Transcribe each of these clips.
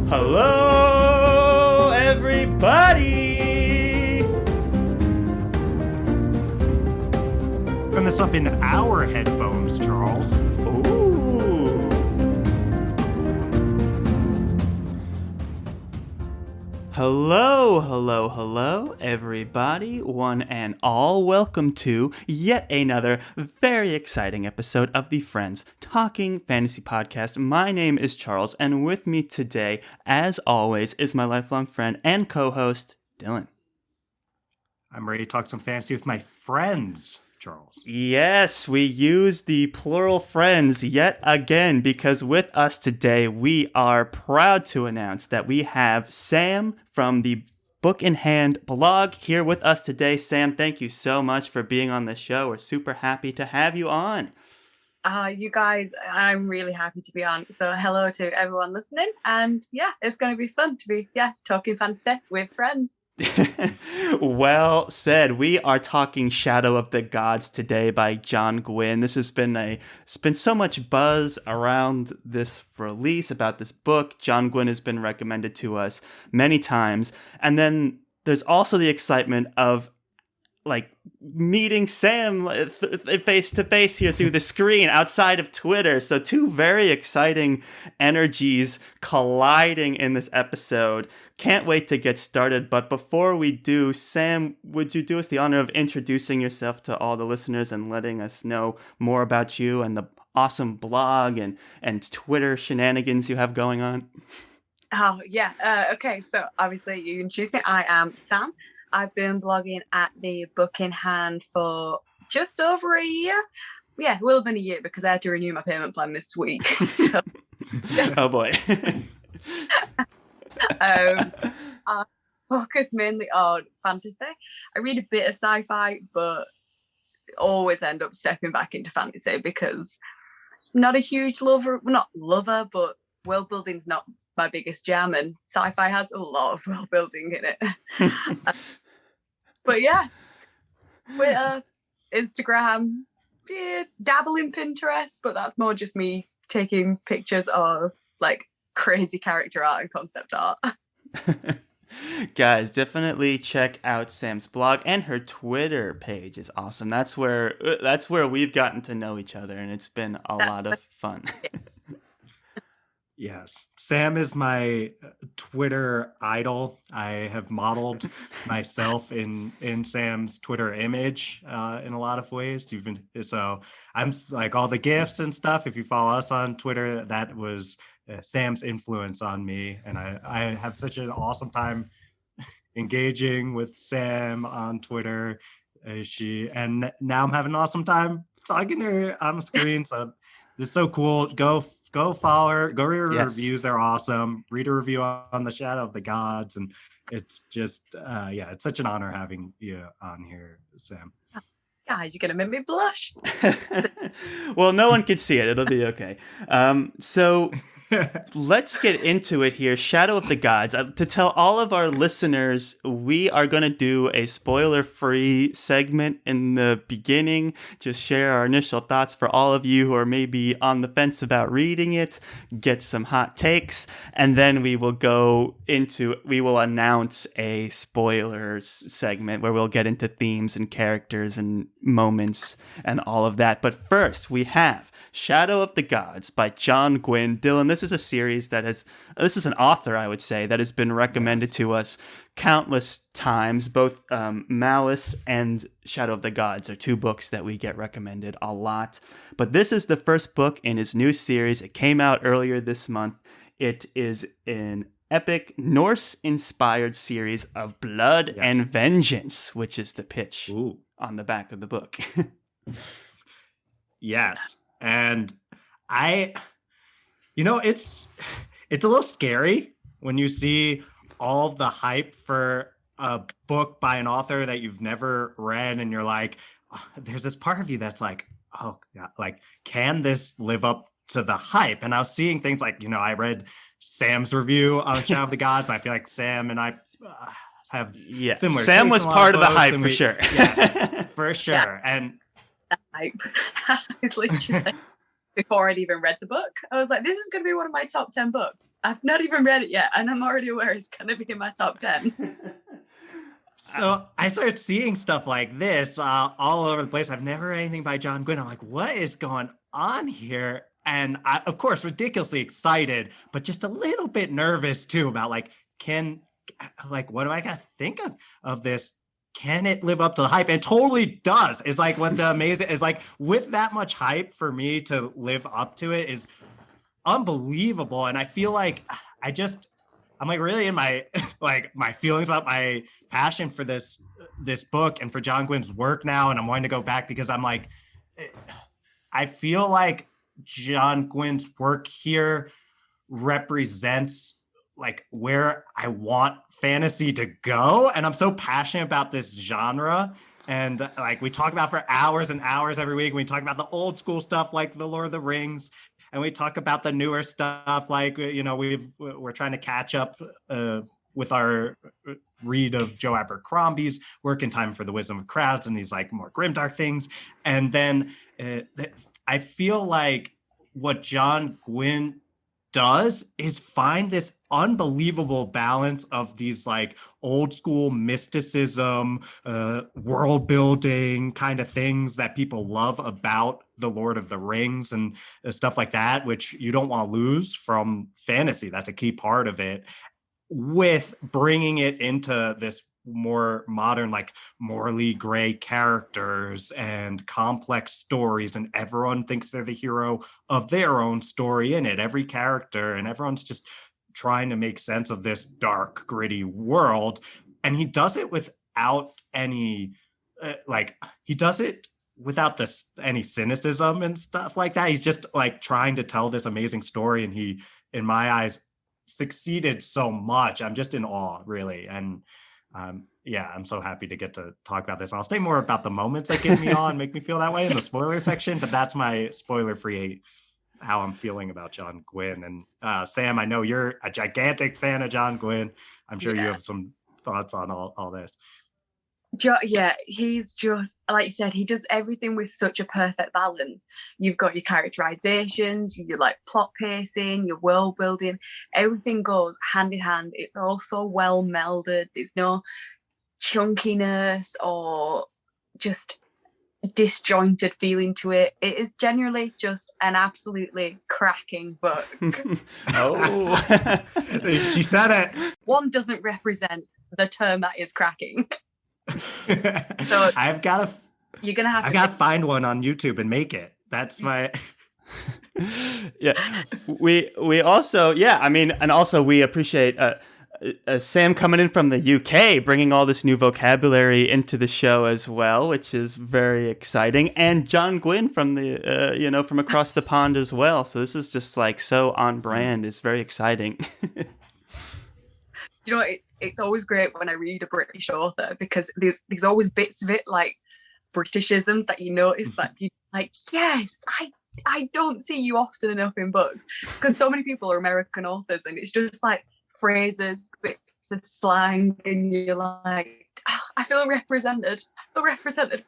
Hello, everybody! Turn this up in our headphones, Charles. Ooh. Hello, everybody, one and all. Welcome to yet another very exciting episode of the Friends Talking Fantasy Podcast. My name is Charles, and with me today, as always, is my lifelong friend and co-host, Dylan. I'm ready to talk some fantasy with my friends, Charles. Yes, we use the plural friends yet again because with us today, we are proud to announce that we have Sam from the Book in Hand blog here with us today. Sam, thank you so much for being on the show. We're super happy to have you on. You guys, I'm really happy to be on. So hello to everyone listening. And yeah, it's going to be fun to be talking fantasy with friends. Well said. We are talking Shadow of the Gods today by John Gwynne. It's been so much buzz around this release about this book. John Gwynne has been recommended to us many times. And then there's also the excitement of meeting Sam face to face here through the screen outside of Twitter. So two very exciting energies colliding in this episode. Can't wait to get started. But before we do, Sam, would you do us the honor of introducing yourself to all the listeners and letting us know more about you and the awesome blog and Twitter shenanigans you have going on? Oh, yeah. Okay, so obviously you introduced me. I am Sam. I've been blogging at the Book in Hand for just over a year. Yeah, it will have been a year because I had to renew my payment plan this week. So, oh boy. I focus mainly on fantasy. I read a bit of sci-fi, but always end up stepping back into fantasy because I'm not a huge lover, but world building's not my biggest jam, and sci-fi has a lot of world building in it. But yeah, Twitter, Instagram, dabble in Pinterest, but that's more just me taking pictures of crazy character art and concept art. Guys, definitely check out Sam's blog, and her Twitter page is awesome. That's where we've gotten to know each other, and it's been a lot of fun. Yes, Sam is my Twitter idol. I have modeled myself in Sam's Twitter image in a lot of ways. So I'm like all the GIFs and stuff. If you follow us on Twitter, that was Sam's influence on me, and I have such an awesome time engaging with Sam on Twitter. And now I'm having an awesome time talking to her on the screen. So it's so cool. Go follow her. Go read her reviews. They're awesome. Read a review on the Shadow of the Gods, and it's just it's such an honor having you on here, Sam. God, you're gonna make me blush. Well, no one can see it. It'll be okay. So let's get into it here. Shadow of the Gods. To tell all of our listeners, we are going to do a spoiler-free segment in the beginning. Just share our initial thoughts for all of you who are maybe on the fence about reading it, get some hot takes, and then we will announce a spoilers segment where we'll get into themes and characters and moments and all of that. But first, we have Shadow of the Gods by John Gwynne. Dylan, this is a series this is an author, I would say, that has been recommended to us countless times. Both Malice and Shadow of the Gods are two books that we get recommended a lot. But this is the first book in his new series. It came out earlier this month. It is an epic Norse-inspired series of blood and vengeance, which is the pitch on the back of the book. Yes. And it's a little scary when you see all of the hype for a book by an author that you've never read, and you're like, there's this part of you that's like, oh God, can this live up to the hype? And I was seeing things like, I read Sam's review on Shadow of the Gods, and I feel like Sam and I have similar. Sam was part of the hype for sure. Yes, for sure. Yeah. And hype. It's literally before I'd even read the book. I was like, this is going to be one of my top 10 books. I've not even read it yet, and I'm already aware it's going to be in my top 10. So I started seeing stuff like this all over the place. I've never read anything by John Gwynne. I'm like, what is going on here? And I, of course, ridiculously excited, but just a little bit nervous too about like, what am I gonna think of this? Can it live up to the hype? It totally does. It's like what the amazing is like with that much hype for me to live up to it is unbelievable. And I feel like I'm like really in my like my feelings about my passion for this book and for John Gwynne's work now. And I'm wanting to go back because I'm like, I feel like John Gwynne's work here represents like where I want fantasy to go. And I'm so passionate about this genre. And like we talk about for hours and hours every week. We talk about the old school stuff like the Lord of the Rings, and we talk about the newer stuff like, you know, we're trying to catch up with our read of Joe Abercrombie's work in Time for the Wisdom of Crowds and these like more grimdark things. And then I feel like what John Gwynne does is find this unbelievable balance of these like old school mysticism, world building kind of things that people love about the Lord of the Rings and stuff like that, which you don't want to lose from fantasy. That's a key part of it, with bringing it into this more modern, like morally gray characters and complex stories, and everyone thinks they're the hero of their own story in it, every character, and everyone's just trying to make sense of this dark, gritty world. And he does it without any he does it without any cynicism and stuff like that. He's just like trying to tell this amazing story, and he, in my eyes, succeeded so much. I'm just in awe, really. And yeah, I'm so happy to get to talk about this. I'll say more about the moments that get me on, make me feel that way in the spoiler section, but that's my spoiler-free how I'm feeling about John Gwynne. And Sam, I know you're a gigantic fan of John Gwynne. I'm sure you have some thoughts on all this. Yeah, he's just, like you said, he does everything with such a perfect balance. You've got your characterizations, your like plot pacing, your world building, everything goes hand in hand. It's all so well melded. There's no chunkiness or just disjointed feeling to it. It is generally just an absolutely cracking book. Oh, she said it. One doesn't represent the term that is cracking. So I've got to find one on YouTube and make it. That's my yeah. We also, yeah, I mean, and also we appreciate Sam coming in from the UK, bringing all this new vocabulary into the show as well, which is very exciting. And John Gwynne from the from across the pond as well. So this is just like so on brand. It's very exciting. You know, it's always great when I read a British author, because there's always bits of it like Britishisms that you notice that you like, yes, I don't see you often enough in books, because so many people are American authors and it's just like phrases, bits of slang, and you're like, oh, I feel represented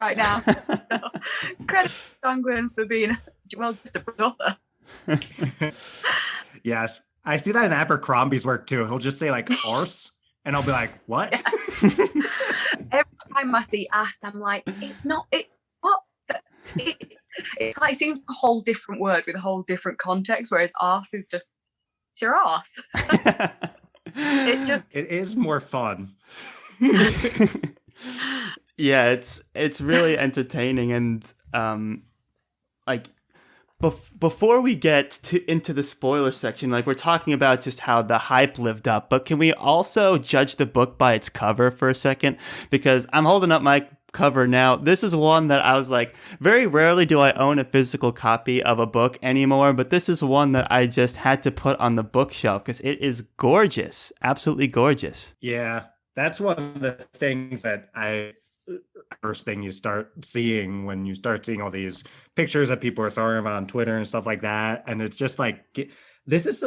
right now. So, credit to John Gwynne for being just a British author. Yes. I see that in Abercrombie's work too. He'll just say like arse, and I'll be like, what? Yeah. Every time I see ass, I'm like, it's not it. What? It's like it seems a whole different word with a whole different context, whereas arse is just it's your arse. It is more fun. Yeah, it's really entertaining, and like. Before we get into the spoiler section, like we're talking about just how the hype lived up, but can we also judge the book by its cover for a second? Because I'm holding up my cover now. This is one that I was like, very rarely do I own a physical copy of a book anymore, but this is one that I just had to put on the bookshelf because it is gorgeous, absolutely gorgeous. Yeah, that's one of the things that first thing you start seeing when you start seeing all these pictures that people are throwing on Twitter and stuff like that. And it's just like, this is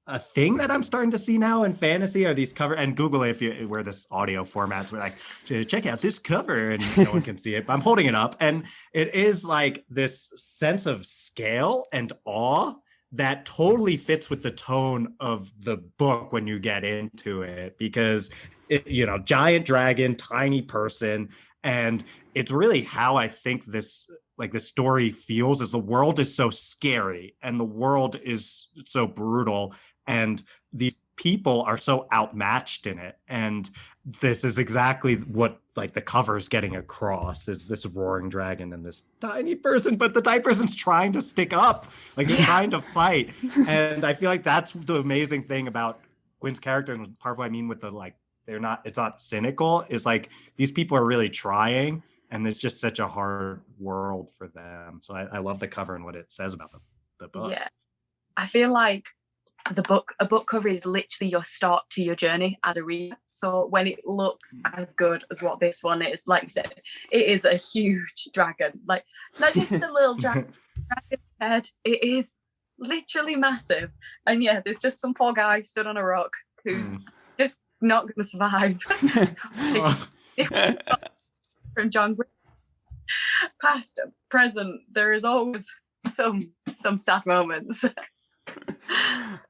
a thing that I'm starting to see now in fantasy are these cover, and Google it if you where this audio formats were like, check out this cover, and no one can see it, but I'm holding it up, and it is like this sense of scale and awe that totally fits with the tone of the book when you get into it, because giant dragon, tiny person, and it's really how I think this story feels is the world is so scary and the world is so brutal and these people are so outmatched in it. And this is exactly what like the cover is getting across, is this roaring dragon and this tiny person, but the tiny person's trying to stick up, like they're trying to fight. And I feel like that's the amazing thing about Gwynne's character, and part of what I mean with the like it's not cynical, is like these people are really trying, and it's just such a hard world for them. So I love the cover and what it says about the book. Yeah, I feel like a book cover is literally your start to your journey as a reader. So when it looks as good as what this one is, like you said, it is a huge dragon, like not just a little dragon head, it is literally massive. And yeah, there's just some poor guy stood on a rock who's just not going to survive. From John Gwynne, past, present, there is always some sad moments.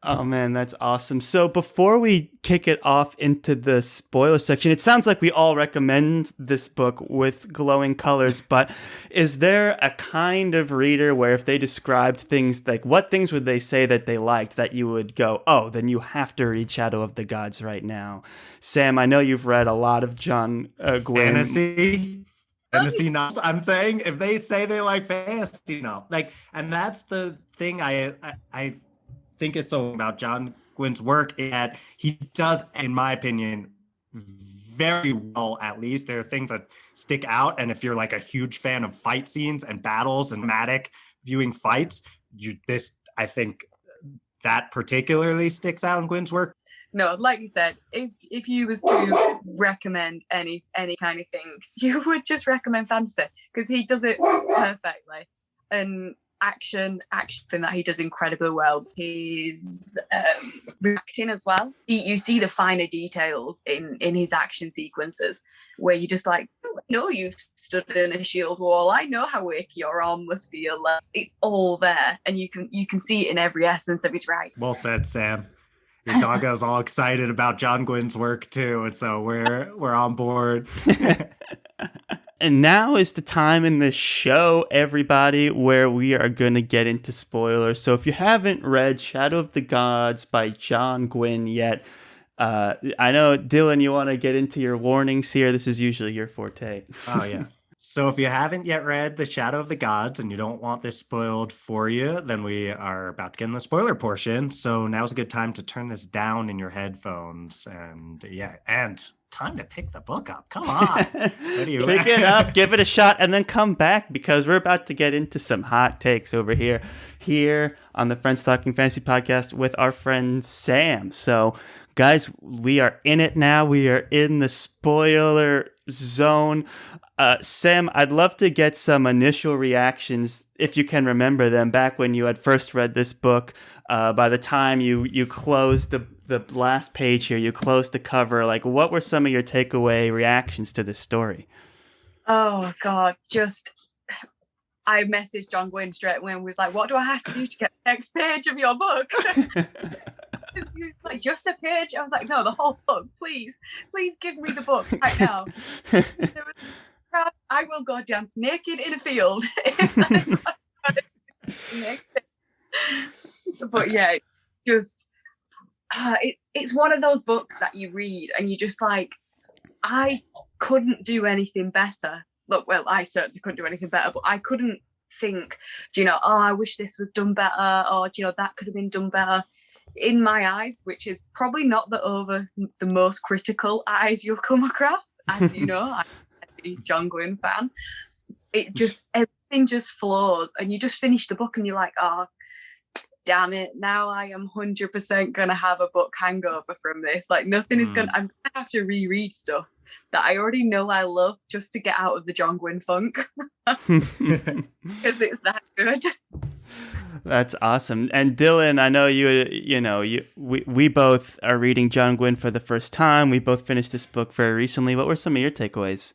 Oh man, that's awesome. So before we kick it off into the spoiler section, it sounds like we all recommend this book with glowing colors, but is there a kind of reader where if they described things, like what things would they say that they liked that you would go, oh, then you have to read Shadow of the Gods right now? Sam, I know you've read a lot of John Gwynne. Fantasy novels. I'm saying if they say they like fantasy novels, like, and that's the thing I think is so about John Gwynne's work, is that he does, in my opinion, very well. At least there are things that stick out, and if you're like a huge fan of fight scenes and battles and dramatic viewing fights, I think that particularly sticks out in Gwynne's work. No, like you said, if you was to recommend any kind of thing, you would just recommend fantasy, because he does it perfectly. And action thing that he does incredibly well is reacting as well. You see the finer details in his action sequences where you just like, oh, I know you've stood in a shield wall, I know how weak your arm must feel. It's all there, and you can see it in every essence of his writing. Well said, Sam. Your doggo's all excited about John Gwynne's work too, and so we're on board. And now is the time in the show, everybody, where we are going to get into spoilers. So if you haven't read Shadow of the Gods by John Gwynne yet, I know, Dylan, you want to get into your warnings here. This is usually your forte. Oh, yeah. So if you haven't yet read The Shadow of the Gods and you don't want this spoiled for you, then we are about to get in the spoiler portion. So now's a good time to turn this down in your headphones. And time to pick the book up. Come on. Pick it up, give it a shot, and then come back, because we're about to get into some hot takes over here on the Friends Talking Fantasy podcast with our friend Sam. So guys, we are in it now. We are in the spoiler zone. Sam, I'd love to get some initial reactions, if you can remember them, back when you had first read this book. By the time you closed the last page here, you closed the cover, like what were some of your takeaway reactions to this story? Oh God, I messaged John Gwynne straight away and was like, what do I have to do to get the next page of your book? Like, just a page? I was like, no, the whole book, please give me the book right now. I will go dance naked in a field if that's next thing. But yeah, just it's one of those books that you read and you just like, I couldn't do anything better. Look, well, I certainly couldn't do anything better, but I couldn't think, I wish this was done better, or that could have been done better. In my eyes, which is probably not the most critical eyes you'll come across, as you know, I'm a John Gwynne fan. Everything just flows, and you just finish the book, and you're like, oh, damn it! Now I am 100% gonna have a book hangover from this. Like nothing is gonna. I'm gonna have to reread stuff that I already know I love just to get out of the John Gwynne funk, because it's that good. That's awesome. And Dylan, I know we both are reading John Gwynne for the first time. We both finished this book very recently. What were some of your takeaways?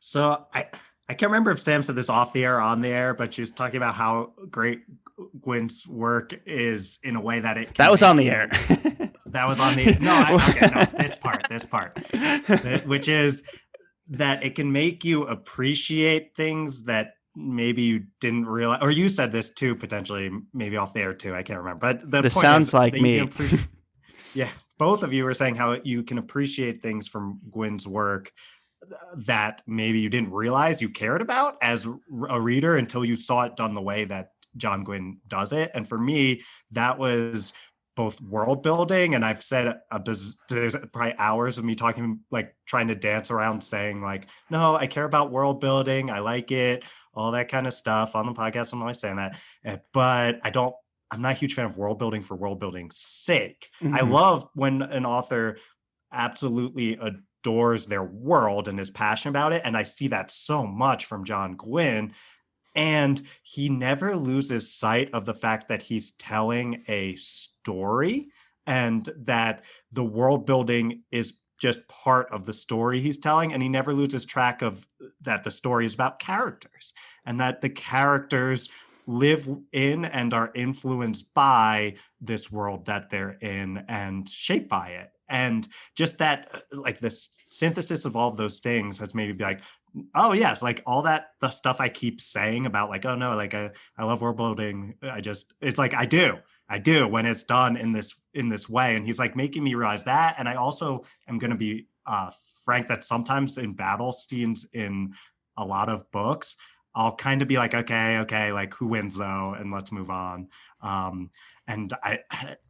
So I can't remember if Sam said this off the air or on the air, but she was talking about how great Gwynne's work is in a way that it can That was on the air. That was on the no, this part, which is that it can make you appreciate things that maybe you didn't realize, or you said this too, potentially, maybe off the air too. I can't remember, but the this point sounds is like me. Yeah, both of you were saying how you can appreciate things from Gwynne's work that maybe you didn't realize you cared about as a reader until you saw it done the way that John Gwynne does it. And for me, that was both world building, and I've said there's probably hours of me talking, like trying to dance around saying like, no, I care about world building, I like it, all that kind of stuff on the podcast. I'm always saying that, but I'm not a huge fan of world building for world building's sake. Mm-hmm. I love when an author absolutely adores their world and is passionate about it, and I see that so much from John Gwynne. And he never loses sight of the fact that he's telling a story and that the world building is just part of the story he's telling. And he never loses track of that the story is about characters and that the characters live in and are influenced by this world that they're in and shaped by it. And just that, like, this synthesis of all of those things has made me be like, oh yes, like all that, the stuff I keep saying about like, oh no, like I love world building. It's like I do when it's done in this way. And he's like making me realize that. And I also am going to be frank that sometimes in battle scenes in a lot of books, I'll kind of be like, okay, like who wins though, and let's move on. And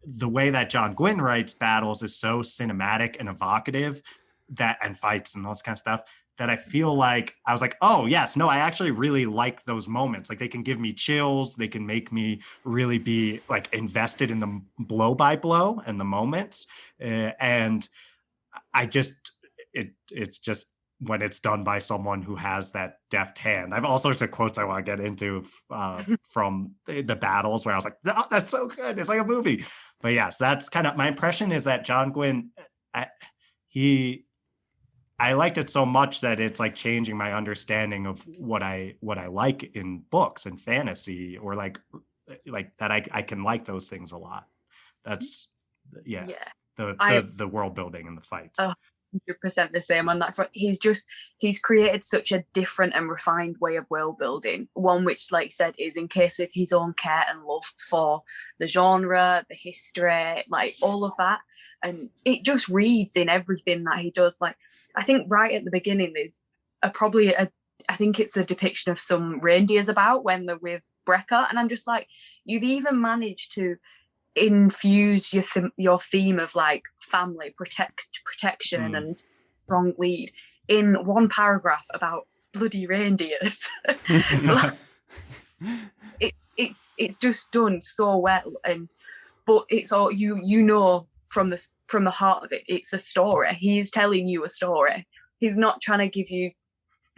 the way that John Gwynne writes battles is so cinematic and evocative and fights and all this kind of stuff, that I feel like I was like, oh yes, no, I actually really like those moments. Like they can give me chills. They can make me really be like invested in the blow by blow and the moments. And I just, it's just when it's done by someone who has that deft hand. I have all sorts of quotes I want to get into from the battles where I was like, oh, that's so good. It's like a movie. But yes, that's kind of my impression, is that John Gwynne, I liked it so much that it's like changing my understanding of what I like in books and fantasy, or like that I can like those things a lot. That's the world building and the fights. 100% the same on that front. He's created such a different and refined way of world building, one which, like I said, is in case with his own care and love for the genre, the history, like all of that. And it just reads in everything that he does. Like, I think right at the beginning there's I think it's a depiction of some reindeers about when they're with Brecker, and I'm just like, you've even managed to infuse your theme of like family protection and strong lead in one paragraph about bloody reindeers. It's just done so well, but it's all you know from the heart of it. It's a story. He's telling you a story. He's not trying to give you,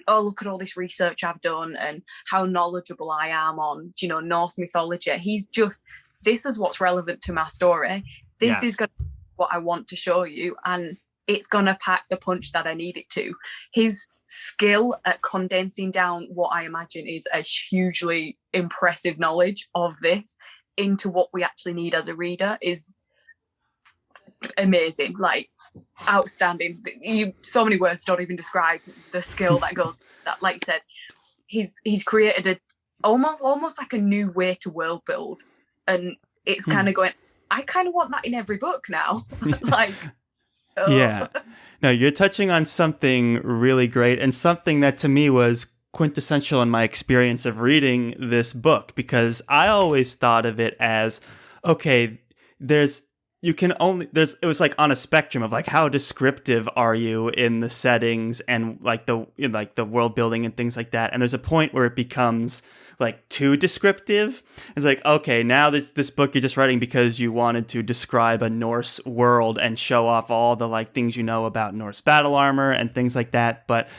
oh, look at all this research I've done and how knowledgeable I am on Norse mythology. He's just, this is what's relevant to my story. This is going to be what I want to show you, and it's going to pack the punch that I need it to. His skill at condensing down what I imagine is a hugely impressive knowledge of this into what we actually need as a reader is amazing, like outstanding. So many words don't even describe the skill that goes that. Like you said, he's created almost like a new way to world build. And it's kind of going, I kind of want that in every book now. Like, Yeah. No, you're touching on something really great, and something that to me was quintessential in my experience of reading this book, because I always thought of it as, okay, it was like on a spectrum of like, how descriptive are you in the settings and like the world building and things like that. And there's a point where it becomes like too descriptive. It's like, okay, now this book you're just writing because you wanted to describe a Norse world and show off all the like things you know about Norse battle armor and things like that. But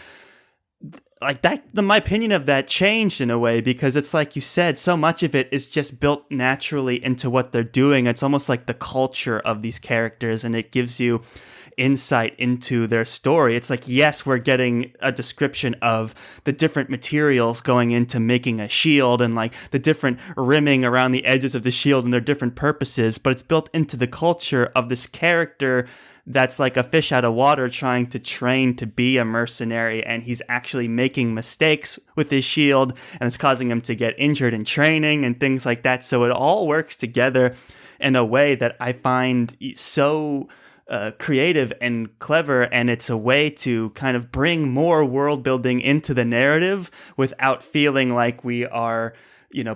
like that, my opinion of that changed in a way, because it's like you said, so much of it is just built naturally into what they're doing. It's almost like the culture of these characters, and it gives you insight into their story. It's like, yes, we're getting a description of the different materials going into making a shield and like the different rimming around the edges of the shield and their different purposes, but it's built into the culture of this character that's like a fish out of water trying to train to be a mercenary, and he's actually making mistakes with his shield, and it's causing him to get injured in training and things like that. So it all works together in a way that I find so creative and clever, and it's a way to kind of bring more world building into the narrative without feeling like we are,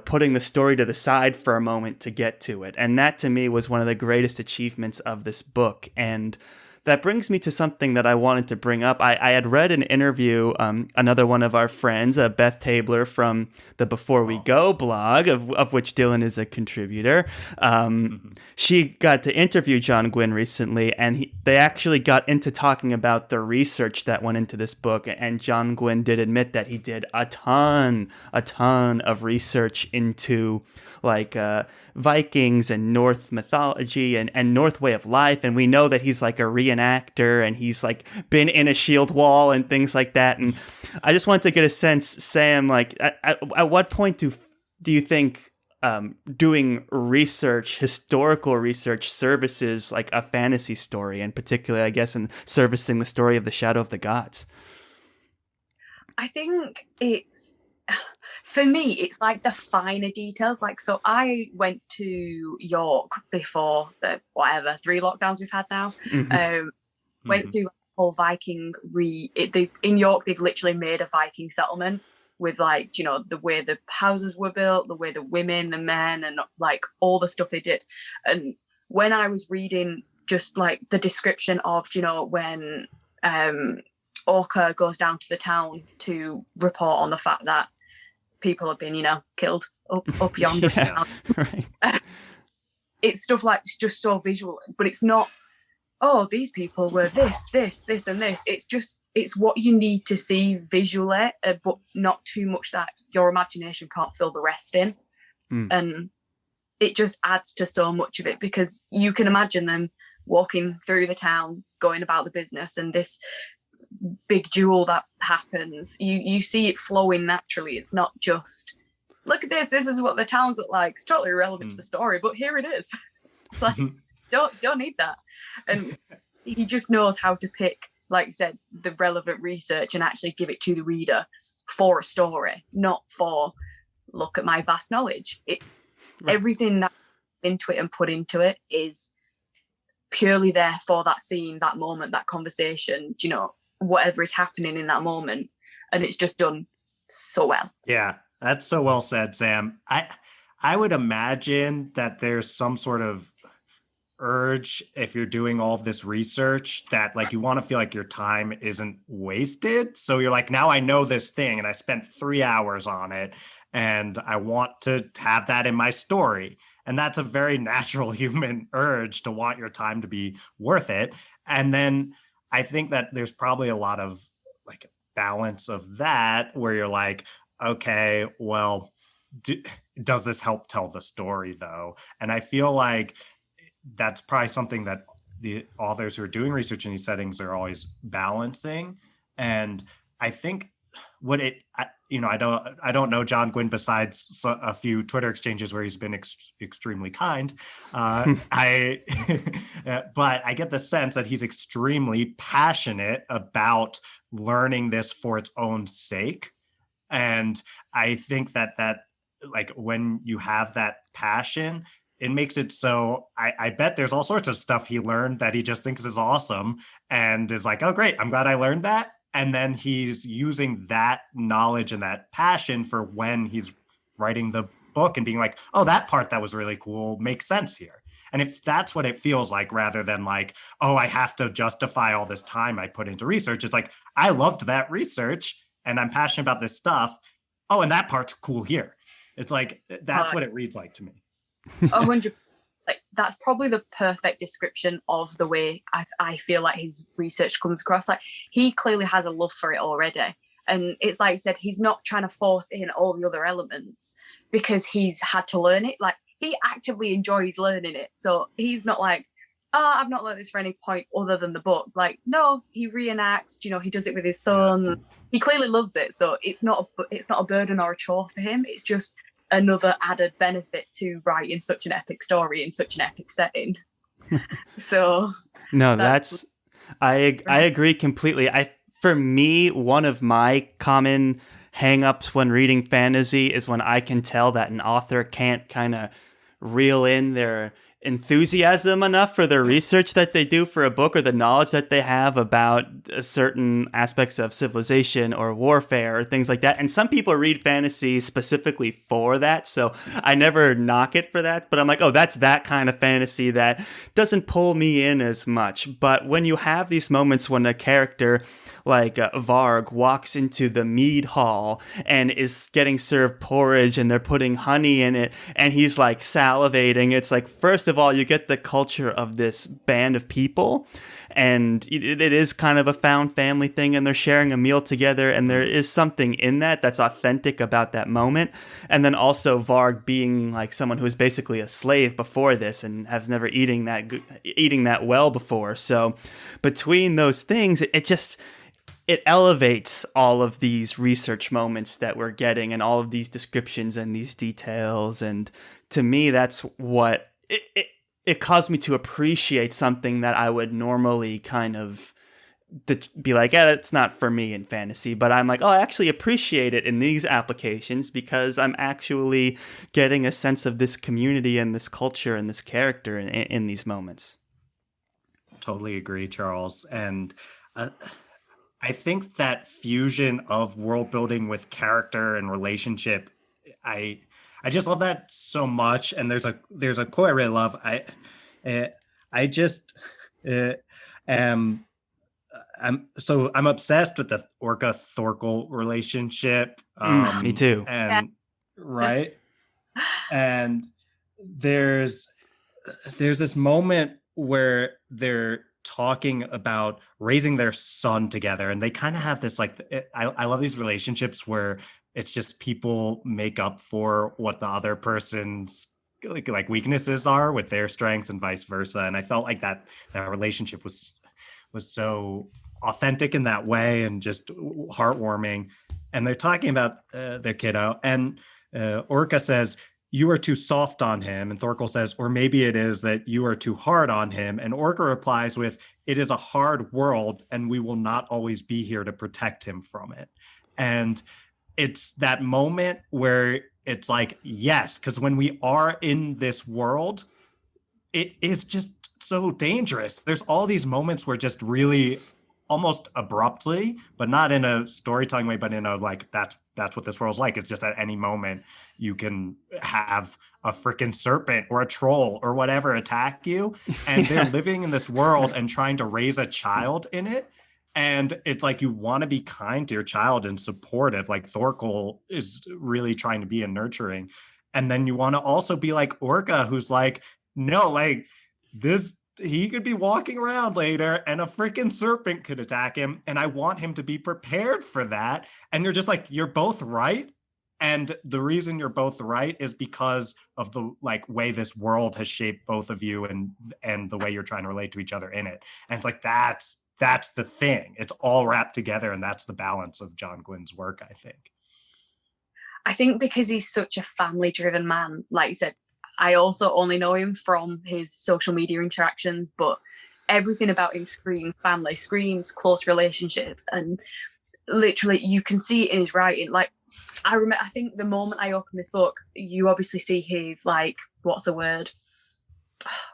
putting the story to the side for a moment to get to it. And that to me was one of the greatest achievements of this book. And that brings me to something that I wanted to bring up. I had read an interview, another one of our friends, Beth Tabler from the Before We Go blog, of which Dylan is a contributor. She got to interview John Gwynne recently, and they actually got into talking about the research that went into this book. And John Gwynne did admit that he did a ton of research into like Vikings and North mythology and North way of life. And we know that he's like a reenactor, and he's like been in a shield wall and things like that. And I just wanted to get a sense, Sam, like at what point do you think doing research, historical research, services like a fantasy story, and particularly, I guess, in servicing the story of the Shadow of the Gods? I think for me, it's like the finer details. Like, so I went to York before the 3 lockdowns we've had now. Went through the whole Viking in York, they've literally made a Viking settlement with like, the way the houses were built, the way the women, the men, and like all the stuff they did. And when I was reading just like the description of, when Orca goes down to the town to report on the fact that people have been, killed up yonder. Yeah, right. It's stuff like, it's just so visual, but it's not, oh, these people were this, and this. It's what you need to see visually, but not too much that your imagination can't fill the rest in. And it just adds to so much of it, because you can imagine them walking through the town, going about the business, and this big duel that happens, you see it flowing naturally. It's not just, look at this is what the towns look like. It's totally irrelevant to the story, but here it is. It's like, don't need that. And he just knows how to pick, like you said, the relevant research and actually give it to the reader for a story, not for look at my vast knowledge. It's everything that's into it and put into it is purely there for that scene, that moment, that conversation, whatever is happening in that moment. And it's just done so well. Yeah, that's so well said, Sam. I would imagine that there's some sort of urge, if you're doing all of this research, that like you want to feel like your time isn't wasted. So you're like, now I know this thing and I spent 3 hours on it, and I want to have that in my story. And that's a very natural human urge to want your time to be worth it. And then I think that there's probably a lot of like balance of that where you're like, okay, well, does this help tell the story though? And I feel like that's probably something that the authors who are doing research in these settings are always balancing. And I think I don't know John Gwynne besides a few Twitter exchanges where he's been extremely kind. But I get the sense that he's extremely passionate about learning this for its own sake. And I think that like when you have that passion, it makes it so I bet there's all sorts of stuff he learned that he just thinks is awesome and is like, oh, great, I'm glad I learned that. And then he's using that knowledge and that passion for when he's writing the book and being like, oh, that part that was really cool makes sense here. And if that's what it feels like, rather than like, oh, I have to justify all this time I put into research, it's like, I loved that research and I'm passionate about this stuff. Oh, and that part's cool here. It's like, that's what it reads like to me. 100%. Like that's probably the perfect description of the way I feel like his research comes across. Like he clearly has a love for it already, And it's like I said, he's not trying to force in all the other elements because he's had to learn it. Like, he actively enjoys learning it. So he's not like, oh, I've not learned this for any point other than the book. Like, no, he reenacts, he does it with his son. Yeah. He clearly loves it. So it's not a burden or a chore for him. It's just another added benefit to writing such an epic story in such an epic setting. So no, I agree completely. For me, one of my common hang-ups when reading fantasy is when I can tell that an author can't kind of reel in their enthusiasm enough for the research that they do for a book, or the knowledge that they have about certain aspects of civilization or warfare or things like that. And some people read fantasy specifically for that, so I never knock it for that, but I'm like, oh, that's that kind of fantasy that doesn't pull me in as much. But when you have these moments when a character like Varg walks into the mead hall and is getting served porridge and they're putting honey in it and he's like salivating, it's like, first of all, you get the culture of this band of people, and it is kind of a found family thing, and they're sharing a meal together, and there is something in that that's authentic about that moment. And then also Varg being like someone who's basically a slave before this and has never eating that well before. So between those things, it elevates all of these research moments that we're getting and all of these descriptions and these details. And to me, that's what it caused me to appreciate something that I would normally kind of be like, yeah, it's not for me in fantasy. But I'm like, oh, I actually appreciate it in these applications because I'm actually getting a sense of this community and this culture and this character in these moments. Totally agree, Charles. And I think that fusion of world building with character and relationship, I just love that so much. And there's a quote I really love. I'm obsessed with the Orca Thorkel relationship. Me too. And right. And there's this moment where they're talking about raising their son together, and they kind of have this I love these relationships where it's just people make up for what the other person's like weaknesses are with their strengths and vice versa. And I felt like that relationship was so authentic in that way and just heartwarming. And they're talking about their kiddo, and Orca says, "You are too soft on him." And Thorkel says, "Or maybe it is that you are too hard on him." And Orca replies with, "It is a hard world, and we will not always be here to protect him from it." And it's that moment where it's like, yes, because when we are in this world, it is just so dangerous. There's all these moments where just really almost abruptly, but not in a storytelling way, but in a like, that's what this world's like. It's just at any moment you can have a freaking serpent or a troll or whatever attack you. And they're living in this world and trying to raise a child in it. And it's like, you want to be kind to your child and supportive. Like Thorkel is really trying to be a nurturing. And then you want to also be like Orca, who's like, no, like this, he could be walking around later and a freaking serpent could attack him. And I want him to be prepared for that. And you're just like, you're both right. And the reason you're both right is because of the like way this world has shaped both of you and the way you're trying to relate to each other in it. And it's like, that's the thing. It's all wrapped together. And that's the balance of John Gwynne's work, I think. I think because he's such a family-driven man, like you said, I also only know him from his social media interactions, but everything about him screams family, screams close relationships. And literally you can see it in his writing. Like I think the moment I open this book, you obviously see his like, what's the word?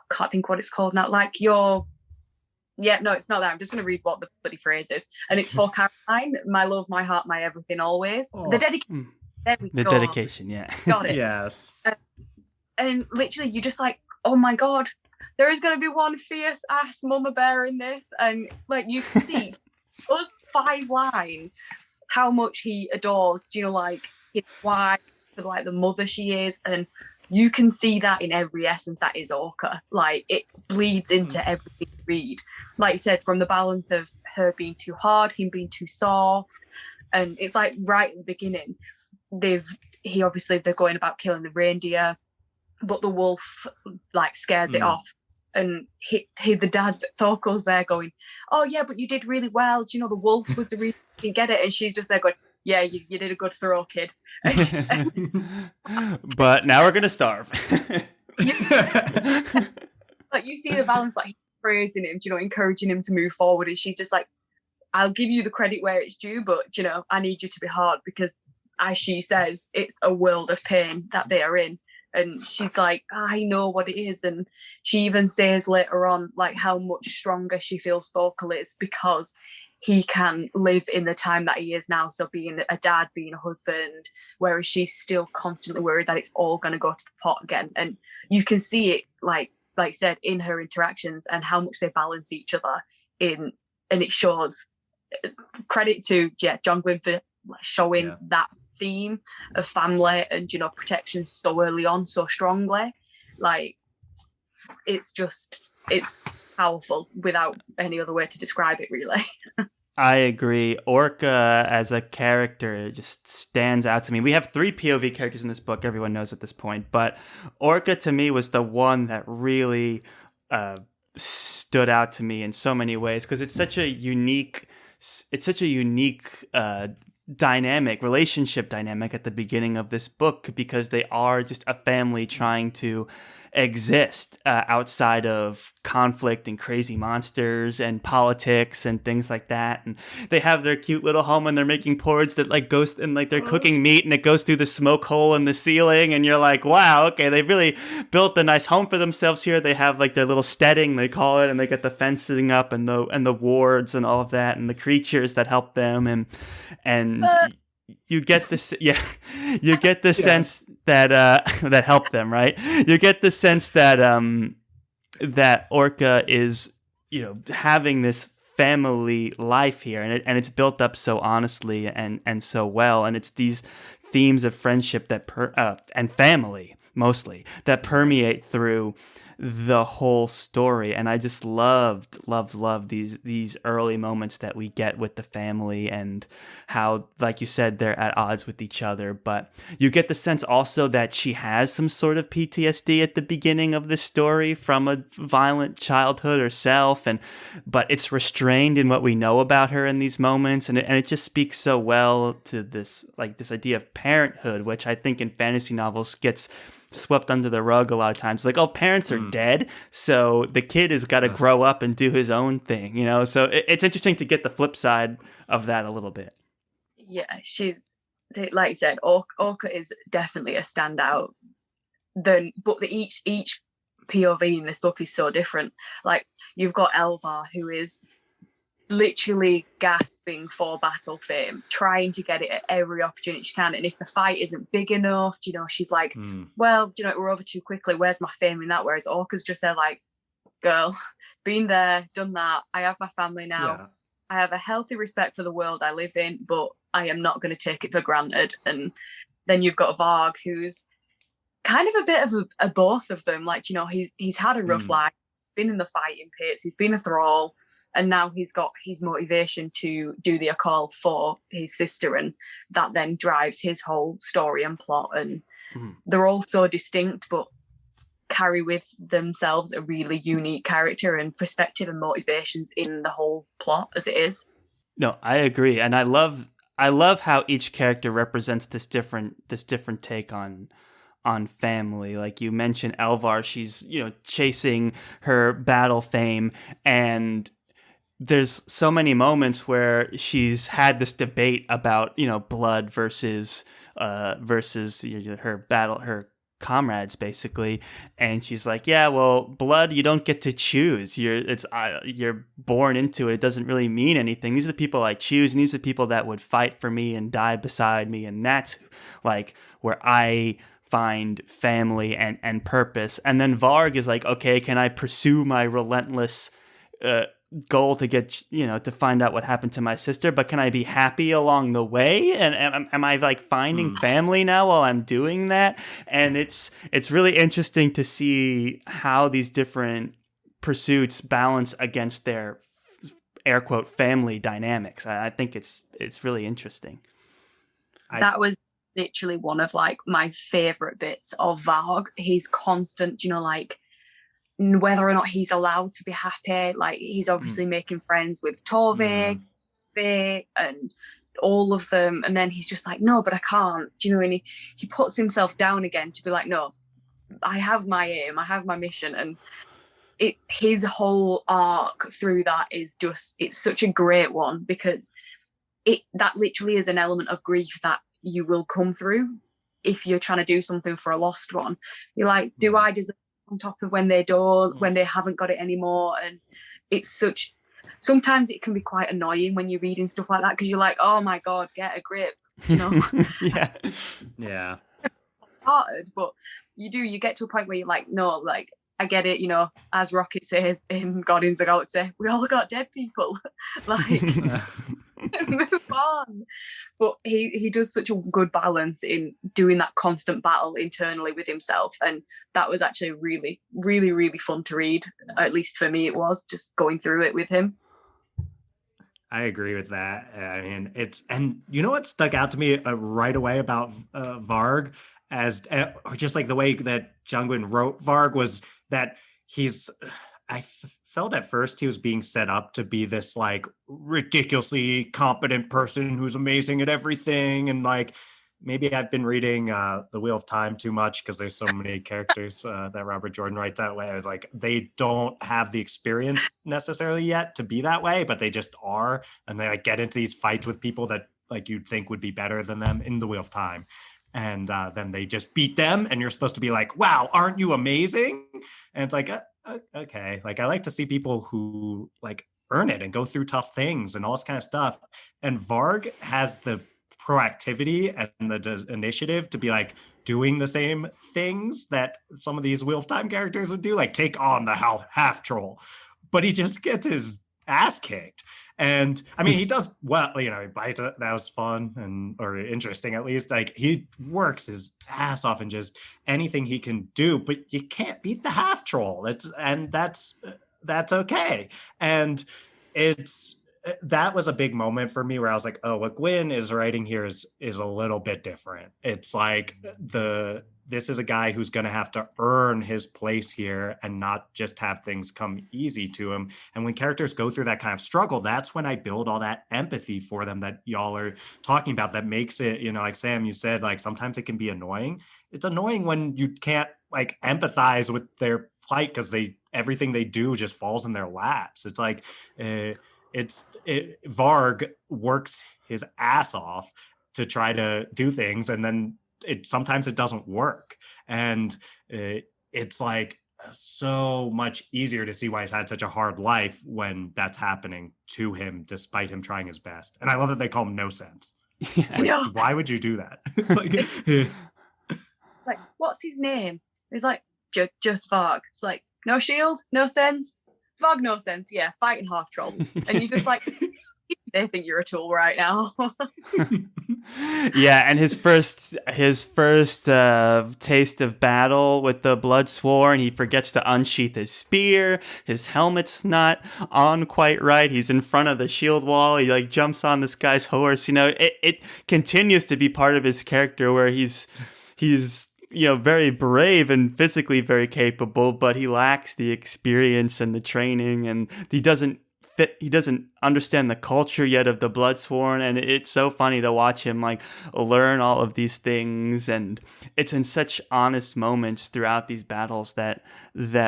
Can't think what it's called now. Like it's not that. I'm just going to read what the bloody phrase is. And it's for Caroline, my love, my heart, my everything always. Oh. The dedication. The dedication, yeah. Got it. Yes. And literally you're just like, oh my God, there is going to be one fierce ass mama bear in this. And like you can see those 5 lines, how much he adores, like his wife, like the mother she is. And you can see that in every essence that is Orca. Like it bleeds into everything you read. Like you said, from the balance of her being too hard, him being too soft, And it's like right at the beginning, they're going about killing the reindeer, but the wolf like scares it off. And the dad, Thorkel's there going, oh yeah, but you did really well. Do you know the wolf was the reason you didn't get it? And she's just there going, yeah, you did a good throw, kid. But now we're gonna starve. Like you see the balance, like praising him, encouraging him to move forward, and she's just like, I'll give you the credit where it's due, but I need you to be hard, because as she says, it's a world of pain that they are in. And she's like, I know what it is. And she even says later on, like, how much stronger she feels Thorkel is because he can live in the time that he is now. So being a dad, being a husband, whereas she's still constantly worried that it's all going to go to pot again. And you can see it, like I said, in her interactions and how much they balance each other in. And it shows. Credit to John Gwynne for showing that theme of family and protection so early on, so strongly. Like it's powerful without any other way to describe it, really. I agree. Orca as a character just stands out to me. We have 3 POV characters in this book, everyone knows at this point, but Orca to me was the one that really stood out to me in so many ways, because it's such a unique relationship dynamic at the beginning of this book, because they are just a family trying to exist outside of conflict and crazy monsters and politics and things like that. And they have their cute little home and they're making porridge that like goes, and like they're cooking meat and it goes through the smoke hole in the ceiling, and you're like, wow, okay, they really built a nice home for themselves here. They have like their little steading, they call it, and they get the fencing up and the wards and all of that and the creatures that help them, and you get this, you get the sense that that help them, right? You get the sense that that Orca is having this family life here, and it's built up so honestly and so well, and it's these themes of friendship that and family mostly that permeate through the whole story. And I just loved these early moments that we get with the family and how, like you said, they're at odds with each other. But you get the sense also that she has some sort of PTSD at the beginning of the story from a violent childhood herself, but it's restrained in what we know about her in these moments, and it just speaks so well to this idea of parenthood, which I think in fantasy novels gets swept under the rug a lot of times. Like, oh, parents are dead, so the kid has got to grow up and do his own thing, so it's interesting to get the flip side of that a little bit. Yeah, she's, like you said, Orca is definitely a standout. But each POV in this book is so different. Like, you've got Elvar, who is literally gasping for battle fame, trying to get it at every opportunity she can. And if the fight isn't big enough, she's like, well, we're over too quickly. Where's my fame in that? Whereas Orca's just there like, girl, been there, done that. I have my family now. Yeah. I have a healthy respect for the world I live in, but I am not going to take it for granted. And then you've got Varg, who's kind of a bit of a both of them. Like, he's had a rough life, been in the fighting pits, he's been a thrall, and now he's got his motivation to do the call for his sister, and that then drives his whole story and plot. And they're all so distinct, but carry with themselves a really unique character and perspective and motivations in the whole plot as it is. No, I agree, and I love how each character represents this different take on family. Like you mentioned, Elvar, she's chasing her battle fame, and there's so many moments where she's had this debate about blood versus her comrades, basically, and she's like, yeah, well, blood, you don't get to choose. You're born into it. It doesn't really mean anything. These are the people I choose, and these are the people that would fight for me and die beside me, and that's like where I find family and purpose. And then Varg is like, okay, can I pursue my relentless goal to get to find out what happened to my sister, but can I be happy along the way? And am I like finding family now while I'm doing that? And it's really interesting to see how these different pursuits balance against their air quote family dynamics. I think it's really interesting. That was literally one of like my favorite bits of Varg. His constant, like whether or not he's allowed to be happy. Like he's obviously making friends with Torvik, Vic, and all of them, and then he's just like, no, but I can't. And he puts himself down again to be like, no, I have my aim, I have my mission, and it's his whole arc through that is just, it's such a great one, because that literally is an element of grief that you will come through if you're trying to do something for a lost one. You're like, do I deserve on top of when they don't, when they haven't got it anymore? And it's such, sometimes it can be quite annoying when you're reading stuff like that, because you're like, oh my god, get a grip, yeah hard, but you get to a point where you're like, no, like I get it, as Rocket says in Guardians of the Galaxy, we all got dead people. Like move on. But he does such a good balance in doing that constant battle internally with himself, and that was actually really, really, really fun to read. At least for me, it was just going through it with him. I agree with that. I mean, and you know what stuck out to me right away about Varg, as just like the way that John Gwynne wrote Varg, was that I felt at first he was being set up to be this like ridiculously competent person who's amazing at everything, and like maybe I've been reading The Wheel of Time too much, because there's so many characters that Robert Jordan writes that way. I was like, they don't have the experience necessarily yet to be that way, but they just are, and they like get into these fights with people that like you'd think would be better than them in The Wheel of Time. And then they just beat them, and you're supposed to be like, wow, aren't you amazing? And it's like, okay. Like, I like to see people who like earn it and go through tough things and all this kind of stuff. And Varg has the proactivity and the initiative to be like doing the same things that some of these Wheel of Time characters would do, like take on the half troll, but he just gets his ass kicked. And I mean, he does well, he bites it. That was fun or interesting, at least. Like, he works his ass off and just anything he can do, but you can't beat the half troll. That's okay. And that was a big moment for me where I was like, oh, what Gwynne is writing here is a little bit different. It's like this is a guy who's going to have to earn his place here and not just have things come easy to him. And when characters go through that kind of struggle, that's when I build all that empathy for them that y'all are talking about. That makes it, like Sam, you said, like sometimes it can be annoying. It's annoying when you can't like empathize with their plight because everything they do just falls in their laps. It's like, Varg works his ass off to try to do things, and then sometimes it doesn't work, and it's like so much easier to see why he's had such a hard life when that's happening to him despite him trying his best. And I love that they call him No Sense. Like, why would you do that? It's like what's his name? He's like just Varg. It's like no shield, no sense. Varg, no sense. Yeah, fighting half troll, and you just like they think you're a tool right now. Yeah, and his first taste of battle with the Bloodsworn, he forgets to unsheath his spear. His helmet's not on quite right. He's in front of the shield wall. He like jumps on this guy's horse. It continues to be part of his character where he's very brave and physically very capable, but he lacks the experience and the training, and he doesn't understand the culture yet of the Bloodsworn. And it's so funny to watch him like learn all of these things, and it's in such honest moments throughout these battles that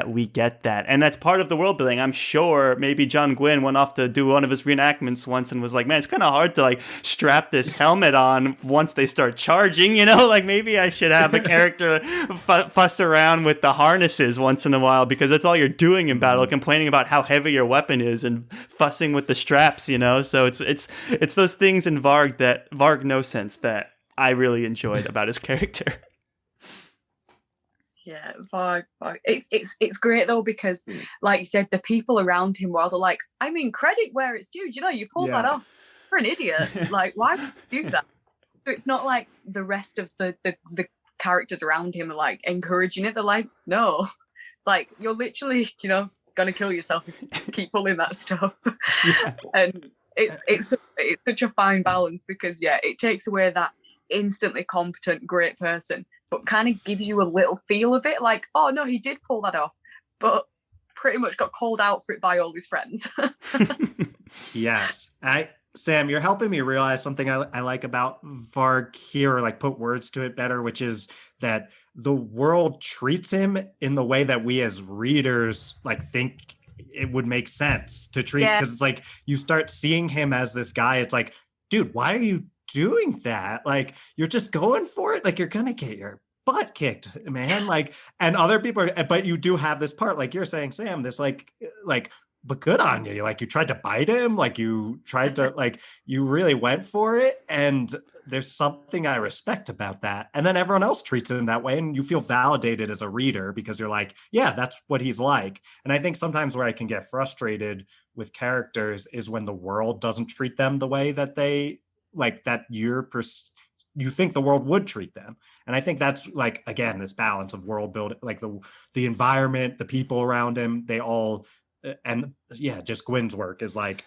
we get that. And that's part of the world building. I'm sure maybe John Gwynne went off to do one of his reenactments once and was like, man, it's kind of hard to like strap this helmet on once they start charging, like maybe I should have a character fuss around with the harnesses once in a while, because that's all you're doing in battle, complaining about how heavy your weapon is and fussing with the straps, so it's those things in Varg No Sense that I really enjoyed about his character. Yeah, Varg. It's great though, because like you said, the people around him were like, I mean, credit where it's due. You pulled that off. You're an idiot. Like, why would you do that? So it's not like the rest of the characters around him are like encouraging it. They're like, no. It's like, you're literally, gonna kill yourself if you keep pulling that stuff. Yeah. And it's such a fine balance, because it takes away that instantly competent great person, but kind of gives you a little feel of it, like, oh no, he did pull that off, but pretty much got called out for it by all his friends. Yes. Sam, you're helping me realize something I like about Varg here, or like put words to it better, which is that the world treats him in the way that we as readers like think it would make sense to treat, because it's like you start seeing him as this guy. It's like, dude, why are you doing that? Like, you're just going for it. Like, you're gonna get your butt kicked, man. Like, and other people are, but you do have this part, like you're saying, Sam, this like but good on you. Like, you tried to bite him, like you tried to, like, you really went for it. And there's something I respect about that. And then everyone else treats him that way, and you feel validated as a reader because you're like, yeah, that's what he's like. And I think sometimes where I can get frustrated with characters is when the world doesn't treat them the way that they like, that you think the world would treat them. And I think that's, like, again, this balance of world building, like the environment, the people around him, they all, and just Gwynne's work is like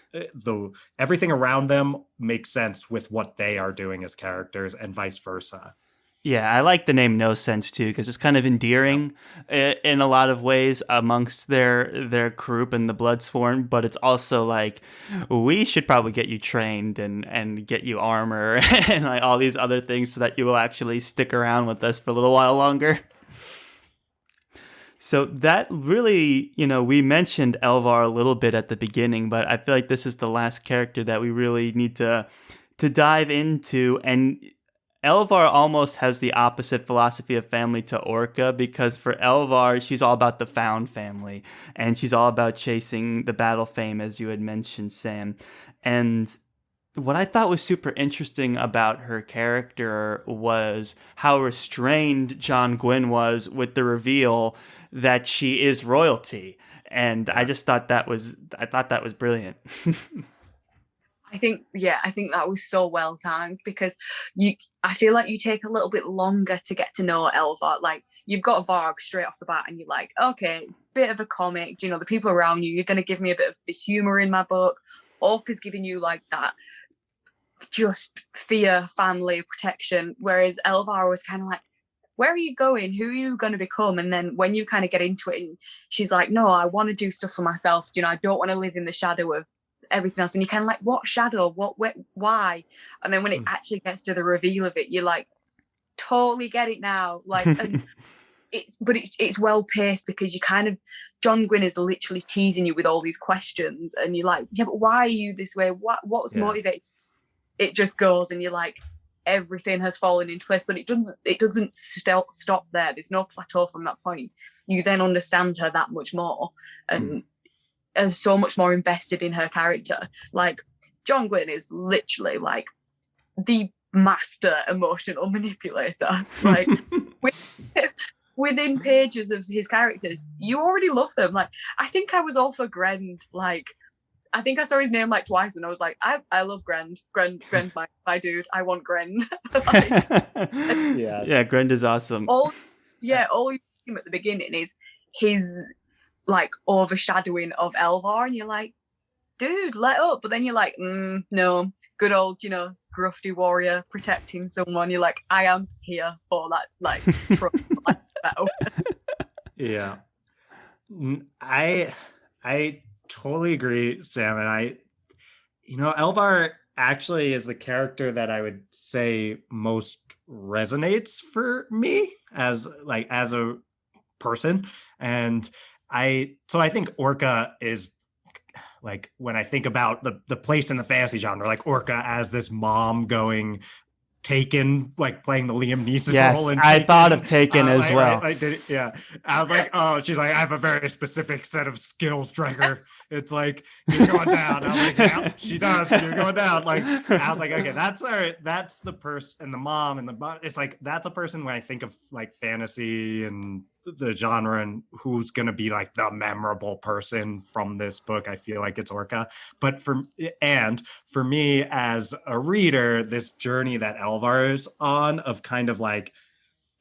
everything around them makes sense with what they are doing as characters, and vice versa. Yeah, I like the name No Sense too, because it's kind of endearing in a lot of ways amongst their group and the Bloodsworn, but it's also like, we should probably get you trained and get you armor and like all these other things so that you will actually stick around with us for a little while longer. So that really, we mentioned Elvar a little bit at the beginning, but I feel like this is the last character that we really need to dive into. And Elvar almost has the opposite philosophy of family to Orca, because for Elvar, she's all about the found family, and she's all about chasing the battle fame, as you had mentioned, Sam. And what I thought was super interesting about her character was how restrained John Gwynne was with the reveal that she is royalty. And I just thought that was brilliant. I think that was so well timed, because I feel like you take a little bit longer to get to know Elvar. Like, you've got Varg straight off the bat, and you're like, okay, bit of a comic, the people around you're going to give me a bit of the humor in my book. Orca's giving you like that just fear, family, protection, whereas Elvar was kind of like, where are you going? Who are you going to become? And then when you kind of get into it, and she's like, no, I want to do stuff for myself. I don't want to live in the shadow of everything else. And you're kind of like, what shadow? Why? And then when it actually gets to the reveal of it, you're like, totally get it now. Like, and it's well paced, because you kind of, John Gwynne is literally teasing you with all these questions, and you're like, yeah, but why are you this way? What's motivating? It just goes, and you're like, everything has fallen into place. But it doesn't stop there. There's no plateau from that point. You then understand her that much more, and are so much more invested in her character. Like, John Gwynne is literally like the master emotional manipulator. Like, within pages of his characters, you already love them. Like, I think I was all for Grend. Like, I think I saw his name like twice, and I was like, I love Grend. Grend, my dude. I want Grend. Like, yeah, Grend is awesome. All you see him at the beginning is his like overshadowing of Elvar, and you're like, dude, let up. But then you're like, no, good old, grufty warrior protecting someone. You're like, I am here for that, like, battle. Yeah. I totally agree, Sam. And Elvar actually is the character that I would say most resonates for me as a person. And I think Orca is, like, when I think about the place in the fantasy genre, like Orca as this mom going Taken, like playing the Liam Neeson role. Yes, I thought of Taken as well. I was like, oh, she's like, I have a very specific set of skills, Dreger. It's like, you're going down. I was like, yeah, she does. You're going down. Like, I was like, okay, that's the person, and the mom, and it's like, that's a person when I think of like fantasy and the genre and who's going to be like the memorable person from this book. I feel like it's Orca. But for me as a reader, this journey that Elvar's on, of kind of like,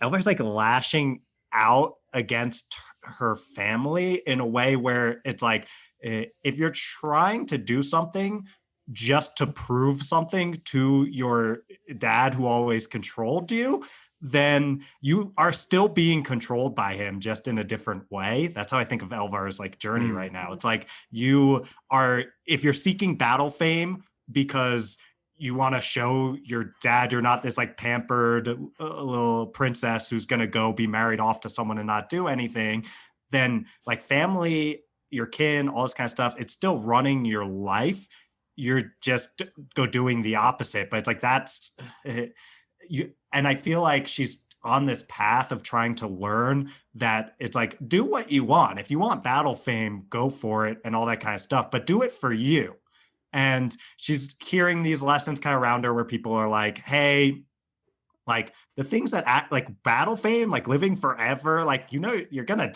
Elvar's like lashing out against her family in a way where it's like, if you're trying to do something just to prove something to your dad who always controlled you, then you are still being controlled by him, just in a different way. That's how I think of Elvar's like journey right now. It's like, you are, if you're seeking battle fame because you want to show your dad you're not this like pampered little princess who's going to go be married off to someone and not do anything, then like family, your kin, all this kind of stuff, it's still running your life. You're just go doing the opposite. But it's like, that's you. And I feel like she's on this path of trying to learn that it's like, do what you want. If you want battle fame, go for it and all that kind of stuff, but do it for you. And she's hearing these lessons kind of around her where people are like, hey, like the things that act like battle fame, like living forever, like, you know, you're gonna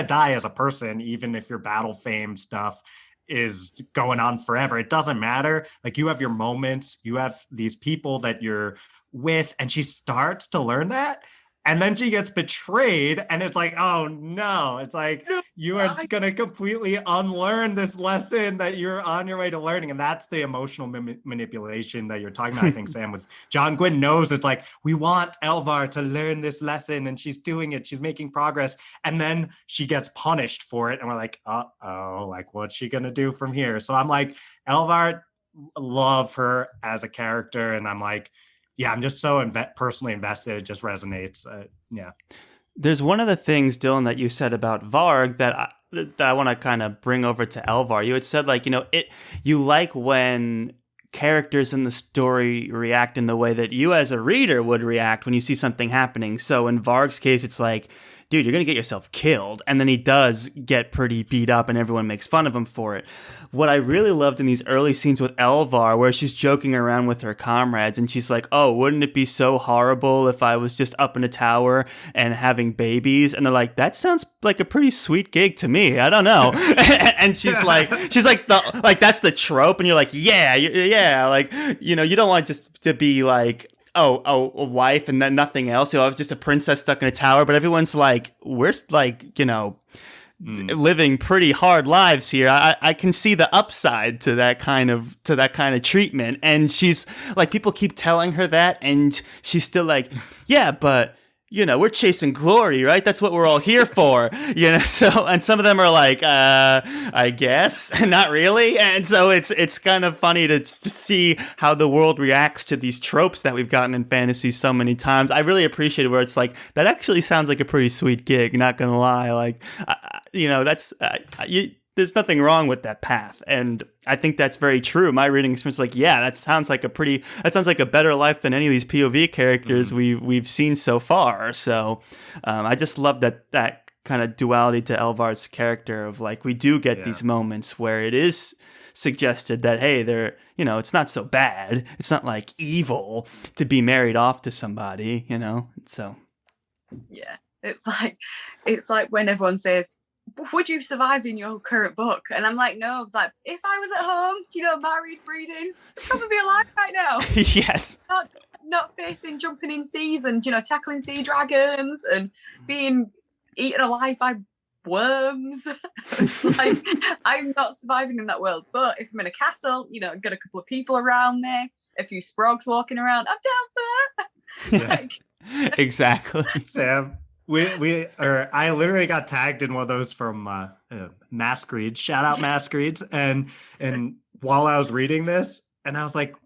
die as a person, even if your battle fame stuff is going on forever. It doesn't matter. Like, you have your moments, you have these people that you're with, and she starts to learn that. And then she gets betrayed, and it's like, oh no, it's like, you are going to completely unlearn this lesson that you're on your way to learning. And that's the emotional manipulation that you're talking about, I think, Sam, with John Gwynne knows. It's like, we want Elvar to learn this lesson, and she's doing it. She's making progress. And then she gets punished for it. And we're like, uh-oh, like, what's she going to do from here? So I'm like, Elvar, love her as a character. And I'm like, yeah, I'm just so personally invested. It just resonates. Yeah. There's one of the things, Dylan, that you said about Varg that I want to kind of bring over to Elvar. You had said, like, you know, you like when characters in the story react in the way that you as a reader would react when you see something happening. So in Varg's case, it's like, dude, you're going to get yourself killed. And then he does get pretty beat up and everyone makes fun of him for it. What I really loved in these early scenes with Elvar, where she's joking around with her comrades and she's like, oh, wouldn't it be so horrible if I was just up in a tower and having babies? And they're like, that sounds like a pretty sweet gig to me. I don't know. And she's like, that's the trope. And you're like, yeah. Like, you know, you don't want just to be like, a wife and then nothing else. You know, just a princess stuck in a tower. But everyone's like, we're like, you know, living pretty hard lives here. I can see the upside to that kind of treatment. And she's like, people keep telling her that, and she's still like, yeah, but you know, we're chasing glory, right? That's what we're all here for, you know? So, and some of them are like, I guess, not really. And so it's kind of funny to see how the world reacts to these tropes that we've gotten in fantasy so many times. I really appreciate it where it's like, that actually sounds like a pretty sweet gig, not gonna lie. Like, you know, there's nothing wrong with that path. And I think that's very true. My reading experience is like, yeah, that sounds like a better life than any of these POV characters we've seen so far. So I just love that kind of duality to Elvar's character of like, we do get these moments where it is suggested that, hey, you know, it's not so bad. It's not like evil to be married off to somebody, you know? So. Yeah. It's like when everyone says, would you survive in your current book? And I'm like, no. It's like, if I was at home, you know, married, breeding, I'd probably be alive right now. Yes. Not facing jumping in seas and, you know, tackling sea dragons and being eaten alive by worms. Like, I'm not surviving in that world. But if I'm in a castle, you know, got a couple of people around me, a few sprogs walking around, I'm down for that. Yeah. Exactly. Sam. I literally got tagged in one of those from Masquerade. Shout out Masquerades. And while I was reading this, and I was like,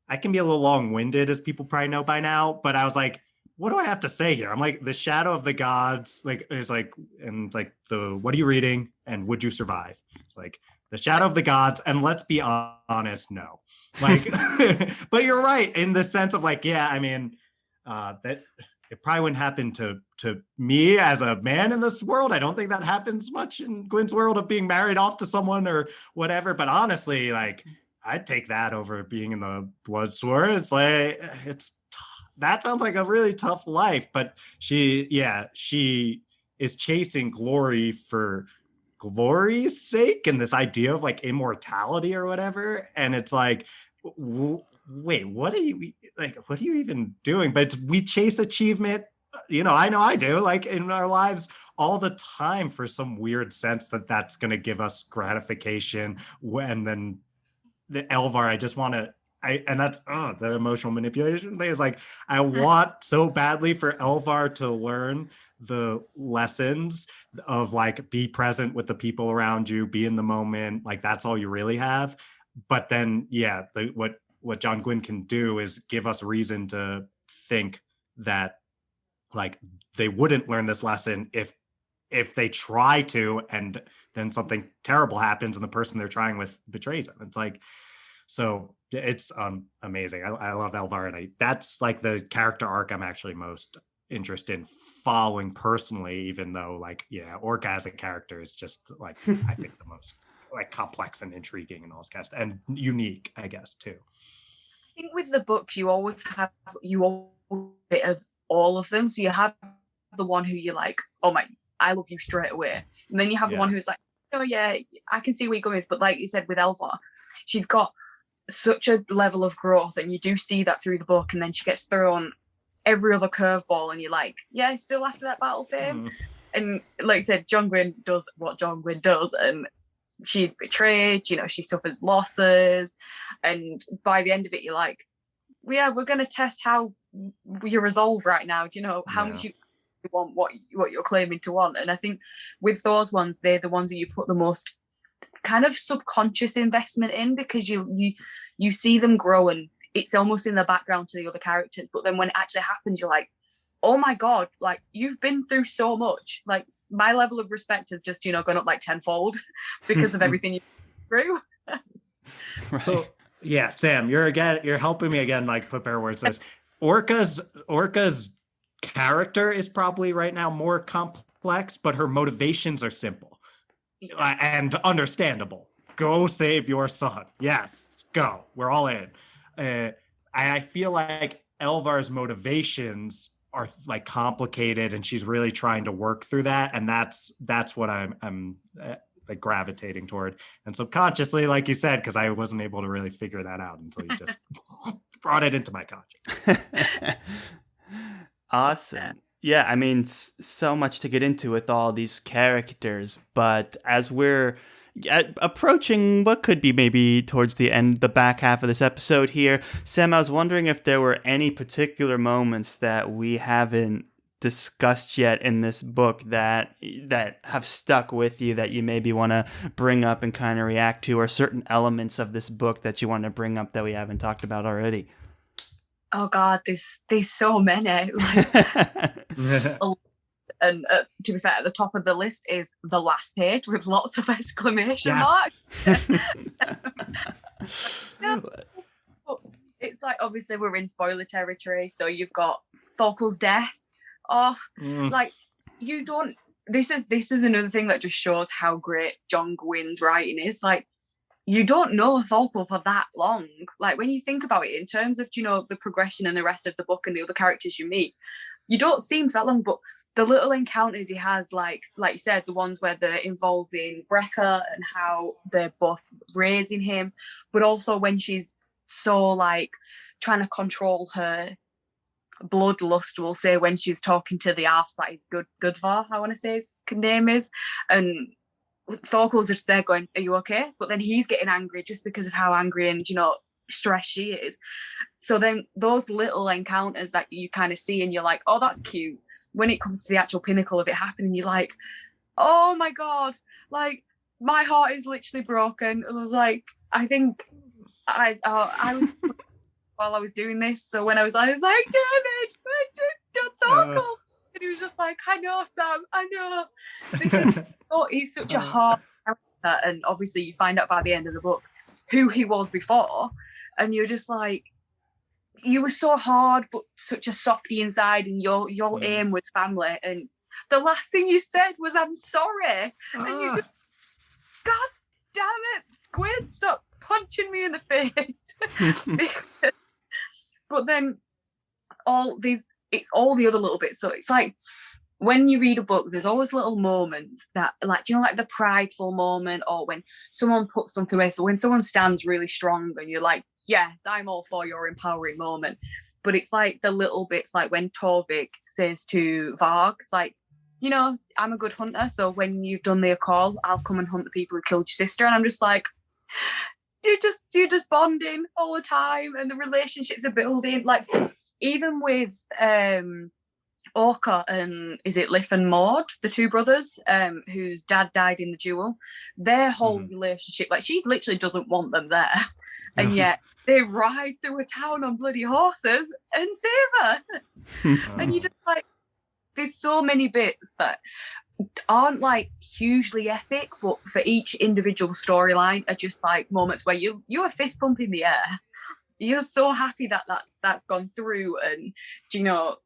I can be a little long-winded, as people probably know by now, but I was like, what do I have to say here? I'm like, the Shadow of the Gods, like, is like, and it's like what are you reading? And would you survive? It's like the Shadow of the Gods, and let's be honest, no. Like, but you're right in the sense of like, yeah, I mean, that it probably wouldn't happen to me as a man in this world. I don't think that happens much in Gwynne's world of being married off to someone or whatever. But honestly, like, I'd take that over being in the Bloodsworn. It's like, that sounds like a really tough life. But she is chasing glory for glory's sake, and this idea of like immortality or whatever. And it's like, wait, what are you even doing? But we chase achievement I know I do, like in our lives all the time, for some weird sense that that's going to give us gratification. When then the Elvar, I just want to, and that's the emotional manipulation thing is like, I want so badly for Elvar to learn the lessons of like, be present with the people around you, be in the moment, like that's all you really have. But then, yeah, what John Gwynne can do is give us reason to think that like they wouldn't learn this lesson if they try to, and then something terrible happens and the person they're trying with betrays them. It's like, so it's amazing. I love Elvar, and that's like the character arc I'm actually most interested in following personally, even though like, yeah, Orca as a character is just like, I think the most like complex and intriguing in all his cast, and unique, I guess, too. I think with the books, you always have a bit of all of them. So you have the one who you're like, oh my, I love you straight away. And then you have the one who's like, oh yeah, I can see where you're going with. But like you said with Elva, she's got such a level of growth, and you do see that through the book. And then she gets thrown every other curveball, and you're like, yeah, still after that battle fame. And like I said, John Gwynne does what John Gwynne does, and she's betrayed, she suffers losses, and by the end of it you're like, yeah, we're going to test how you resolve right now. How much you want what you're claiming to want. And I think with those ones, they're the ones that you put the most kind of subconscious investment in, because you see them grow, and it's almost in the background to the other characters, but then when it actually happens, you're like, oh my god, like you've been through so much. Like my level of respect has just gone up like tenfold because of everything you've been through. Right. So yeah, Sam, you're helping me again, like put better words to this. Orca's character is probably right now more complex, but her motivations are simple and understandable. Go save your son. Yes, go. We're all in. I feel like Elvar's motivations are like complicated, and she's really trying to work through that, and that's what I'm like gravitating toward, and subconsciously, like you said, because I wasn't able to really figure that out until you just brought it into my conscience. Awesome. Yeah, I mean, so much to get into with all these characters, but as we're approaching what could be maybe towards the back half of this episode here, Sam, I was wondering if there were any particular moments that we haven't discussed yet in this book that have stuck with you, that you maybe want to bring up and kind of react to, or certain elements of this book that you want to bring up that we haven't talked about already. Oh god, there's so many. And to be fair, at the top of the list is the last page with lots of exclamation marks. It's like, obviously we're in spoiler territory, so you've got Thorkel's death. Like, you don't. This is another thing that just shows how great John Gwynne's writing is. Like, you don't know Thorkel for that long. Like, when you think about it in terms of the progression and the rest of the book and the other characters you meet, you don't seem for that long, but the little encounters he has, like you said, the ones where they're involving Brecca and how they're both raising him, but also when she's so like trying to control her bloodlust, we'll say, when she's talking to the arse that is Goodvar, I want to say his name is, and Thorkel's just there going, are you okay? But then he's getting angry just because of how angry and stressed she is. So then those little encounters that you kind of see and you're like, oh, that's cute. When it comes to the actual pinnacle of it happening, you're like, oh my god, like my heart is literally broken. And I was like, I think I was while I was doing this. So when I was like, David, Thorkel. And he was just like, I know, Sam, I know. Because he's such a hard character, and obviously you find out by the end of the book who he was before, and you're just like, you were so hard but such a softy inside, and your aim was family, and the last thing you said was I'm sorry. And you just, god damn it, Gwynne, stop punching me in the face. But then it's all the other little bits. So it's like when you read a book, there's always little moments that, like, you know, like the prideful moment, or when someone puts something away. So when someone stands really strong and you're like, yes, I'm all for your empowering moment. But it's like the little bits, like when Torvik says to Varg, it's like, you know, I'm a good hunter, so when you've done their call, I'll come and hunt the people who killed your sister. And I'm just like, you're just bonding all the time, and the relationships are building. Like, even with Orca and, is it Liff and Maud, the two brothers, whose dad died in the duel, their whole relationship, like, she literally doesn't want them there, and yet they ride through a town on bloody horses and save her. And you just like, there's so many bits that aren't like hugely epic, but for each individual storyline are just like moments where you're fist pumping the air. You're so happy that's gone through, and you know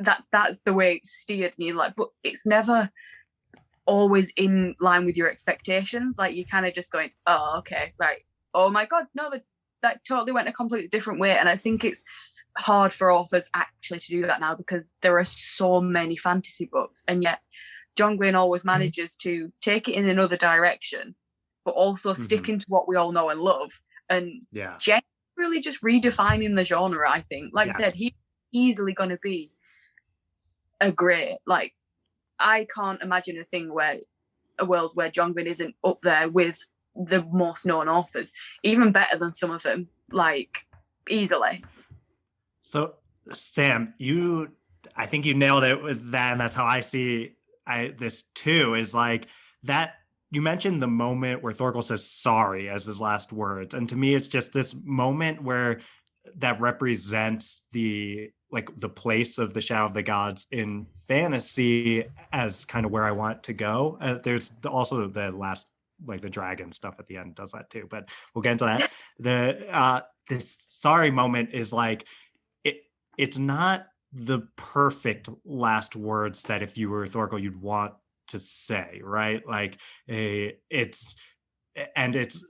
that's the way it's steered, and you're like, but it's never always in line with your expectations. Like, you're kind of just going, oh, okay, right, oh my god, no, that totally went a completely different way. And I think it's hard for authors actually to do that now, because there are so many fantasy books, and yet John Gwynne always manages to take it in another direction, but also sticking to what we all know and love, and generally just redefining the genre. I think, like I said, he's easily going to be a great, like, I can't imagine a world where John Gwynne isn't up there with the most known authors, even better than some of them, like, easily. So, Sam, I think you nailed it with that, and that's how I see this too, is like that. You mentioned the moment where Thorkel says sorry as his last words, and to me, it's just this moment where that represents the place of the Shadow of the Gods in fantasy as kind of where I want to go. There's also the last, like, the dragon stuff at the end does that too, but we'll get into that. This sorry moment is like, it's not the perfect last words that if you were Thorkel you'd want to say, right? Like, it's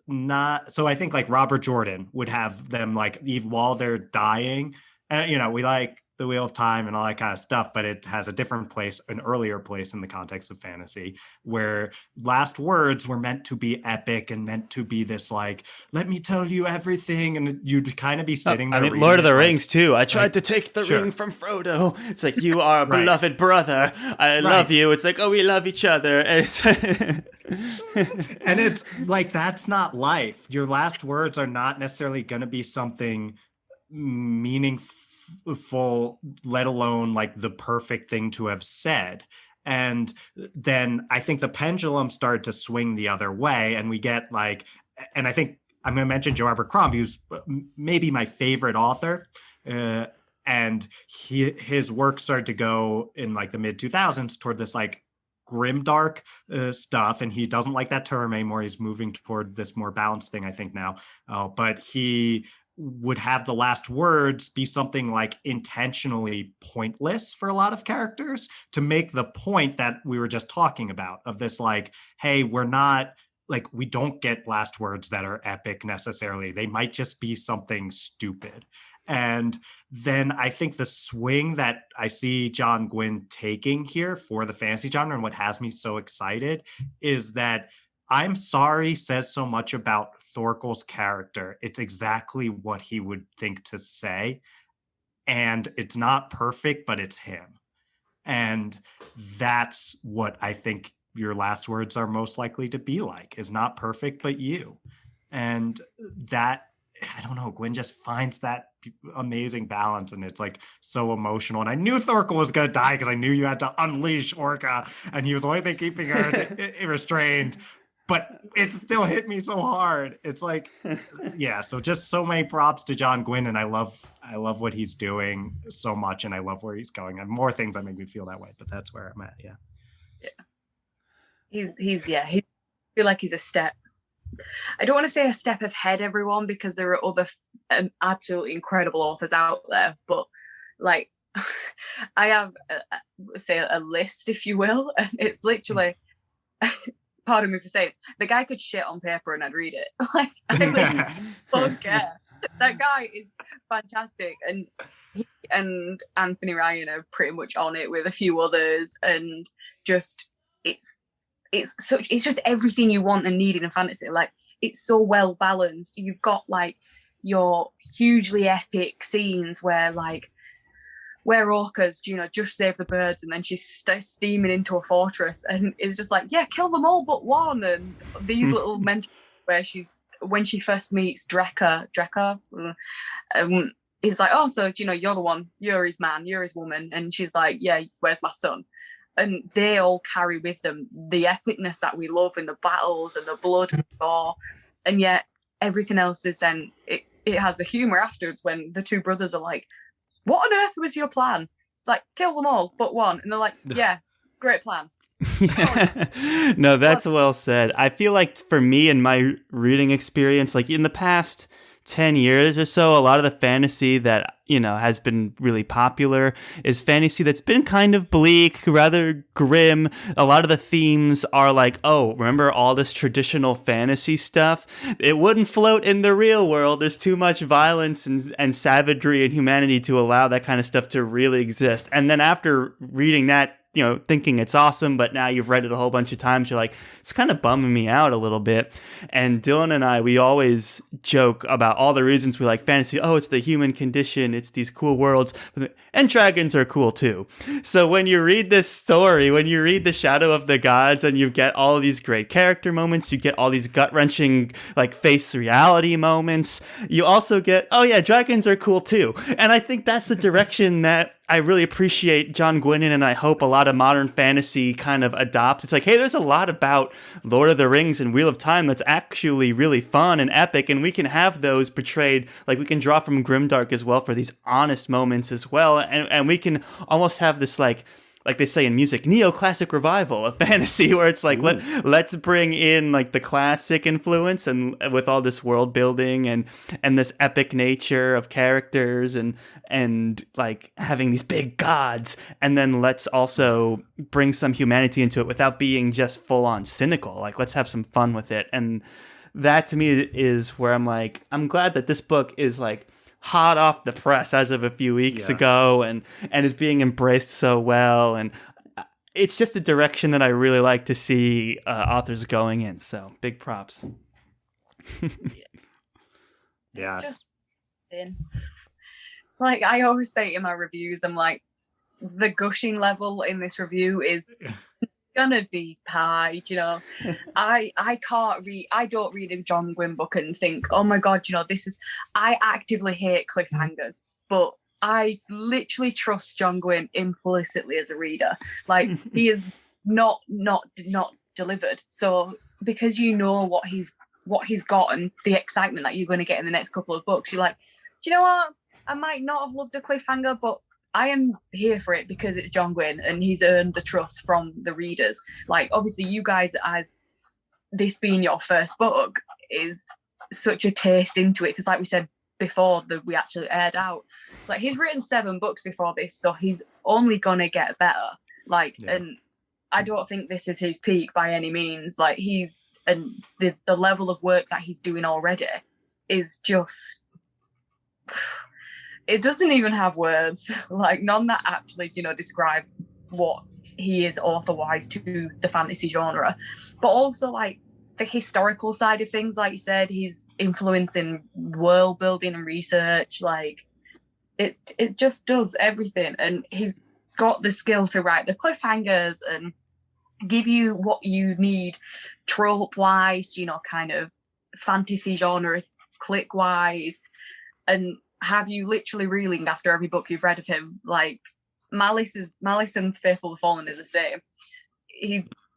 not. So I think like Robert Jordan would have them, like, even while they're dying, and you know, we like the Wheel of Time and all that kind of stuff, but it has a different place, an earlier place in the context of fantasy, where last words were meant to be epic and meant to be this, like, let me tell you everything, and you'd kind of be sitting there. I mean, Lord of the Rings too. I tried to take the ring from Frodo. It's like, you are a beloved brother. I love you. It's like, oh, we love each other. And it's like, that's not life. Your last words are not necessarily going to be something meaningful, let alone like the perfect thing to have said. And then I think the pendulum started to swing the other way, and we get like, and I think I'm going to mention Joe Abercrombie, who's maybe my favorite author, and his work started to go in like the mid 2000s toward this like grimdark stuff, and he doesn't like that term anymore. He's moving toward this more balanced thing, I think, now. But he would have the last words be something like intentionally pointless for a lot of characters, to make the point that we were just talking about, of this like, hey, we're not, like, we don't get last words that are epic necessarily. They might just be something stupid. And then I think the swing that I see John Gwynne taking here for the fantasy genre, and what has me so excited, is that I'm sorry says so much about Thorkel's character. It's exactly what he would think to say. And it's not perfect, but it's him. And that's what I think your last words are most likely to be like, is not perfect, but you. And that, I don't know, Gwynne just finds that amazing balance, and it's like so emotional. And I knew Thorkel was going to die because I knew you had to unleash Orca, and he was the only thing keeping her restrained. But it still hit me so hard. It's like, yeah. So just so many props to John Gwynne, and I love what he's doing so much, and I love where he's going. And more things that make me feel that way, but that's where I'm at. Yeah. He's I feel like he's a step. I don't want to say a step ahead, everyone, because there are other absolutely incredible authors out there. But like, I have a list, if you will, and it's literally. Pardon me for saying, the guy could shit on paper and I'd read it. Like, I don't care. That guy is fantastic, and he and Anthony Ryan are pretty much on it with a few others, and just it's just everything you want and need in a fantasy. Like, it's so well balanced. You've got like your hugely epic scenes where Orca's, just saved the birds, and then she's steaming into a fortress, and it's just like, yeah, kill them all but one. And these little mentions where when she first meets Drecker, he's like, oh, so you're the one, you're his man, you're his woman, and she's like, yeah, where's my son? And they all carry with them the epicness that we love in the battles and the blood and gore, and yet everything else is then it has the humor afterwards when the two brothers are like, what on earth was your plan? It's like, kill them all but one. And they're like, yeah, great plan. No, that's well said. I feel like for me in my reading experience, like in the past 10 years or so, a lot of the fantasy that, has been really popular is fantasy that's been kind of bleak, rather grim. A lot of the themes are like, oh, remember all this traditional fantasy stuff? It wouldn't float in the real world. There's too much violence and savagery and humanity to allow that kind of stuff to really exist. And then after reading that, thinking it's awesome, but now you've read it a whole bunch of times, you're like, it's kind of bumming me out a little bit. And Dylan and I, we always joke about all the reasons we like fantasy. Oh, it's the human condition. It's these cool worlds. And dragons are cool too. So when you read this story, when you read The Shadow of the Gods, and you get all of these great character moments, you get all these gut-wrenching, like, face reality moments, you also get, oh yeah, dragons are cool too. And I think that's the direction that I really appreciate John Gwynne in, and I hope a lot of modern fantasy kind of adopts. It's like, hey, there's a lot about Lord of the Rings and Wheel of Time that's actually really fun and epic, and we can have those portrayed, like we can draw from Grimdark as well for these honest moments as well, and we can almost have this like they say in music, neoclassic revival of fantasy, where it's like, let's bring in like the classic influence, and with all this world building and this epic nature of characters and like having these big gods, and then let's also bring some humanity into it without being just full on cynical. Like, let's have some fun with it. And that to me is where I'm like, I'm glad that this book is like hot off the press as of a few weeks ago, and is being embraced so well, and it's just a direction that I really like to see authors going in. So big props. Yeah. It's like I always say in my reviews, I'm like, the gushing level in this review is gonna be high. I can't read. I don't read a John Gwynne book and think, oh my god, this is. I actively hate cliffhangers, but I literally trust John Gwynne implicitly as a reader. Like, he is not delivered. So because what he's got and the excitement that you're going to get in the next couple of books, you're like, do you know what? I might not have loved a cliffhanger, but I am here for it because it's John Gwynne and he's earned the trust from the readers. Like, obviously, you guys, as this being your first book, is such a taste into it, because like we said before that we actually aired out, like, he's written 7 books before this, so he's only gonna get better. And I don't think this is his peak by any means. Like, the level of work that he's doing already is just, it doesn't even have words, like none that actually, describe what he is author-wise to the fantasy genre. But also, like, the historical side of things, like you said, his influence in world building and research, like, it just does everything. And he's got the skill to write the cliffhangers and give you what you need trope-wise, kind of fantasy genre click-wise, and have you literally reeling after every book you've read of him. Like, Malice and Faithful the Fallen is the same.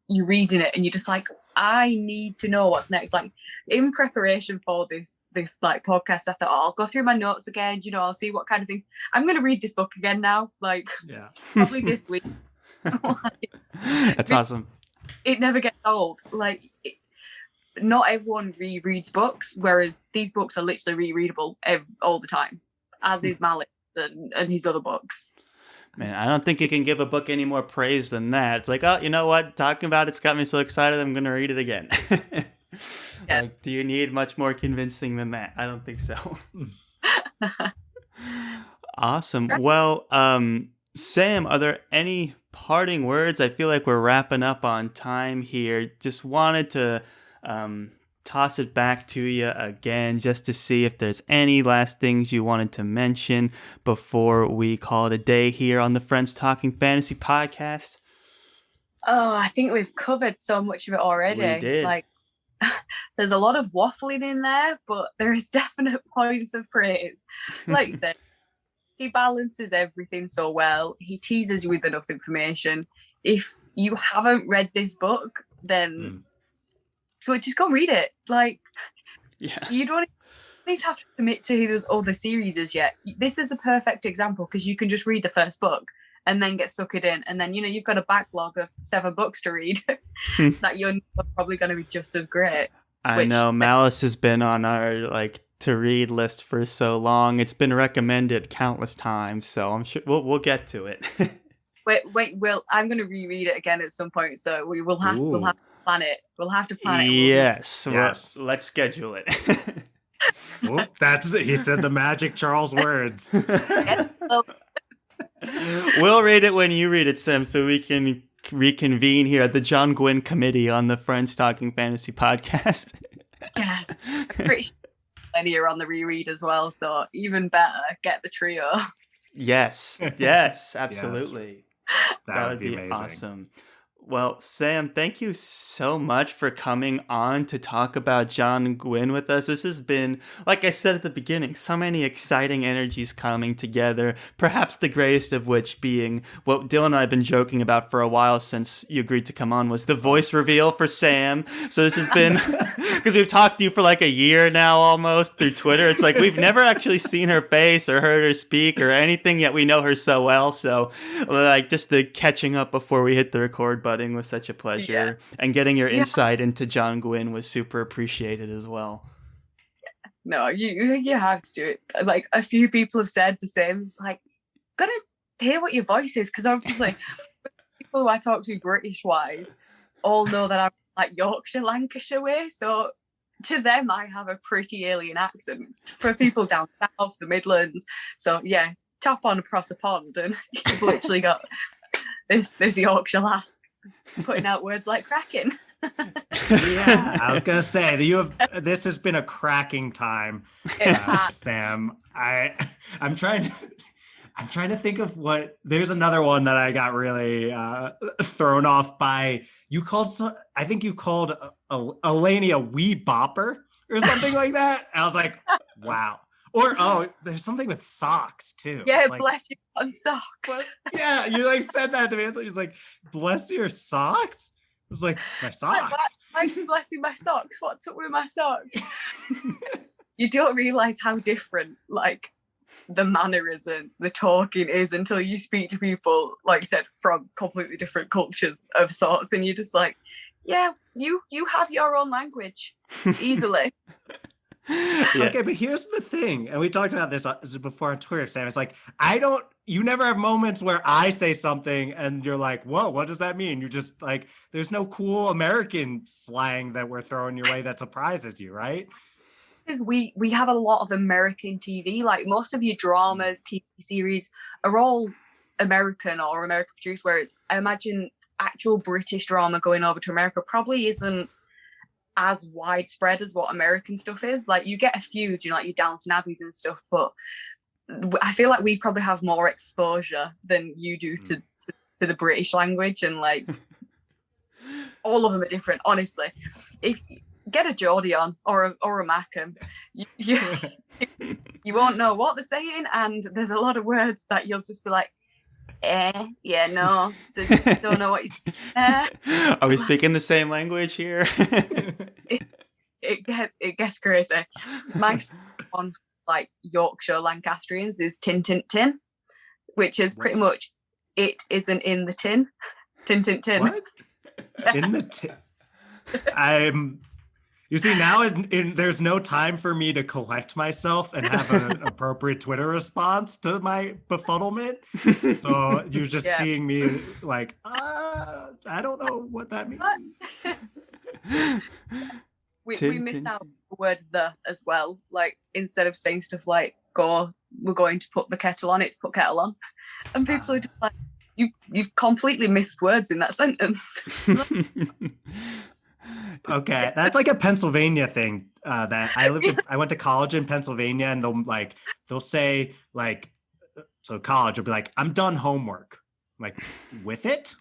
You're reading it and you're just like, I need to know what's next. Like, in preparation for this like podcast, I thought, I'll go through my notes again, I'll see what kind of thing. I'm going to read this book again now, like, probably this week. Like, that's awesome. It never gets old. Like, not everyone rereads books, whereas these books are literally rereadable all the time, as is Malice and his other books. Man, I don't think you can give a book any more praise than that. It's like, oh, you know what? Talking about it's got me so excited, I'm going to read it again. Like, do you need much more convincing than that? I don't think so. Awesome. Well, Sam, are there any parting words? I feel like we're wrapping up on time here. Just wanted to toss it back to you again just to see if there's any last things you wanted to mention before we call it a day here on the Friends Talking Fantasy podcast. Oh, I think we've covered so much of it already. We did. Like, there's a lot of waffling in there, but there is definite points of praise. Like you said, he balances everything so well. He teases you with enough information. If you haven't read this book, then just go read it. Like, you don't even have to commit to those other series as yet. This is a perfect example because you can just read the first book and then get suckered in, and then you've got a backlog of 7 books to read that you're probably going to be just as great. I know Malice has been on our to read list for so long. It's been recommended countless times, so I'm sure we'll get to it. wait, I'm going to reread it again at some point, so we'll have to plan it. We'll have to plan it. Yes. Well, let's schedule it. He said the magic Charles words. We'll read it when you read it, Sam, so we can reconvene here at the John Gwynne Committee on the Friends Talking Fantasy podcast. Yes. I'm pretty sure plenty are on the reread as well, so even better, get the trio. Yes, absolutely. Yes. That would be amazing. Awesome. Well, Sam, thank you so much for coming on to talk about John Gwynne with us. This has been, like I said at the beginning, so many exciting energies coming together, perhaps the greatest of which being what Dylan and I have been joking about for a while since you agreed to come on, was the voice reveal for Sam. So this has been, because we've talked to you for like a year now almost through Twitter. It's like we've never actually seen her face or heard her speak or anything, yet we know her so well. So just the catching up before we hit the record button was such a pleasure, and getting your insight into John Gwynne was super appreciated as well. No, you have to do it. Like, a few people have said the same. It's like, gotta hear what your voice is, because obviously people who I talk to British wise all know that I'm like Yorkshire, Lancashire way, so to them I have a pretty alien accent. For people down south, the Midlands, so top on across the pond and you've literally got this Yorkshire lass putting out words like cracking. I was gonna say that this has been a cracking time, Sam. I'm trying to think of there's another one that I got really thrown off by. I think you called Eleni a wee bopper or something like that. I was like, wow. Or there's something with socks too. Yeah, bless you on socks. Yeah, you said that to me. So it's like, bless your socks. It was like, my socks. Why are you blessing my socks? What's up with my socks? You don't realize how different the mannerisms, the talking is until you speak to people, like I said, from completely different cultures of sorts, and you're just like, yeah, you have your own language easily. Okay, but here's the thing, and we talked about this before on Twitter, Sam. It's like, you never have moments where I say something and you're like, whoa, what does that mean? You're just like, there's no cool American slang that we're throwing your way that surprises you, right? Because we have a lot of American TV, like most of your dramas, TV series are all American or American produced, whereas I imagine actual British drama going over to America probably isn't as widespread as what American stuff is. Like, you get a few, like your Downton Abbeys and stuff, but I feel like we probably have more exposure than you do to the British language, and all of them are different, honestly. If get a Geordie on or a Mackham, you won't know what they're saying, and there's a lot of words that you'll just be like, no, don't know what you're saying. Are we speaking the same language here? It gets crazy. My one, Yorkshire Lancastrians, is tin tin tin, which is pretty much it isn't in the tin. Tin tin tin. What? In the tin? You see, now there's no time for me to collect myself and have an appropriate Twitter response to my befuddlement. So you're just seeing me like, I don't know what that means. We missed out the word "the" as well. Like, instead of saying stuff like "go we're going to put the kettle on, it's put kettle on. And people are just like, you've completely missed words in that sentence. Okay, that's like a Pennsylvania thing. That I went to college in Pennsylvania, and they'll say so college will be like, I'm done homework. I'm like, with it?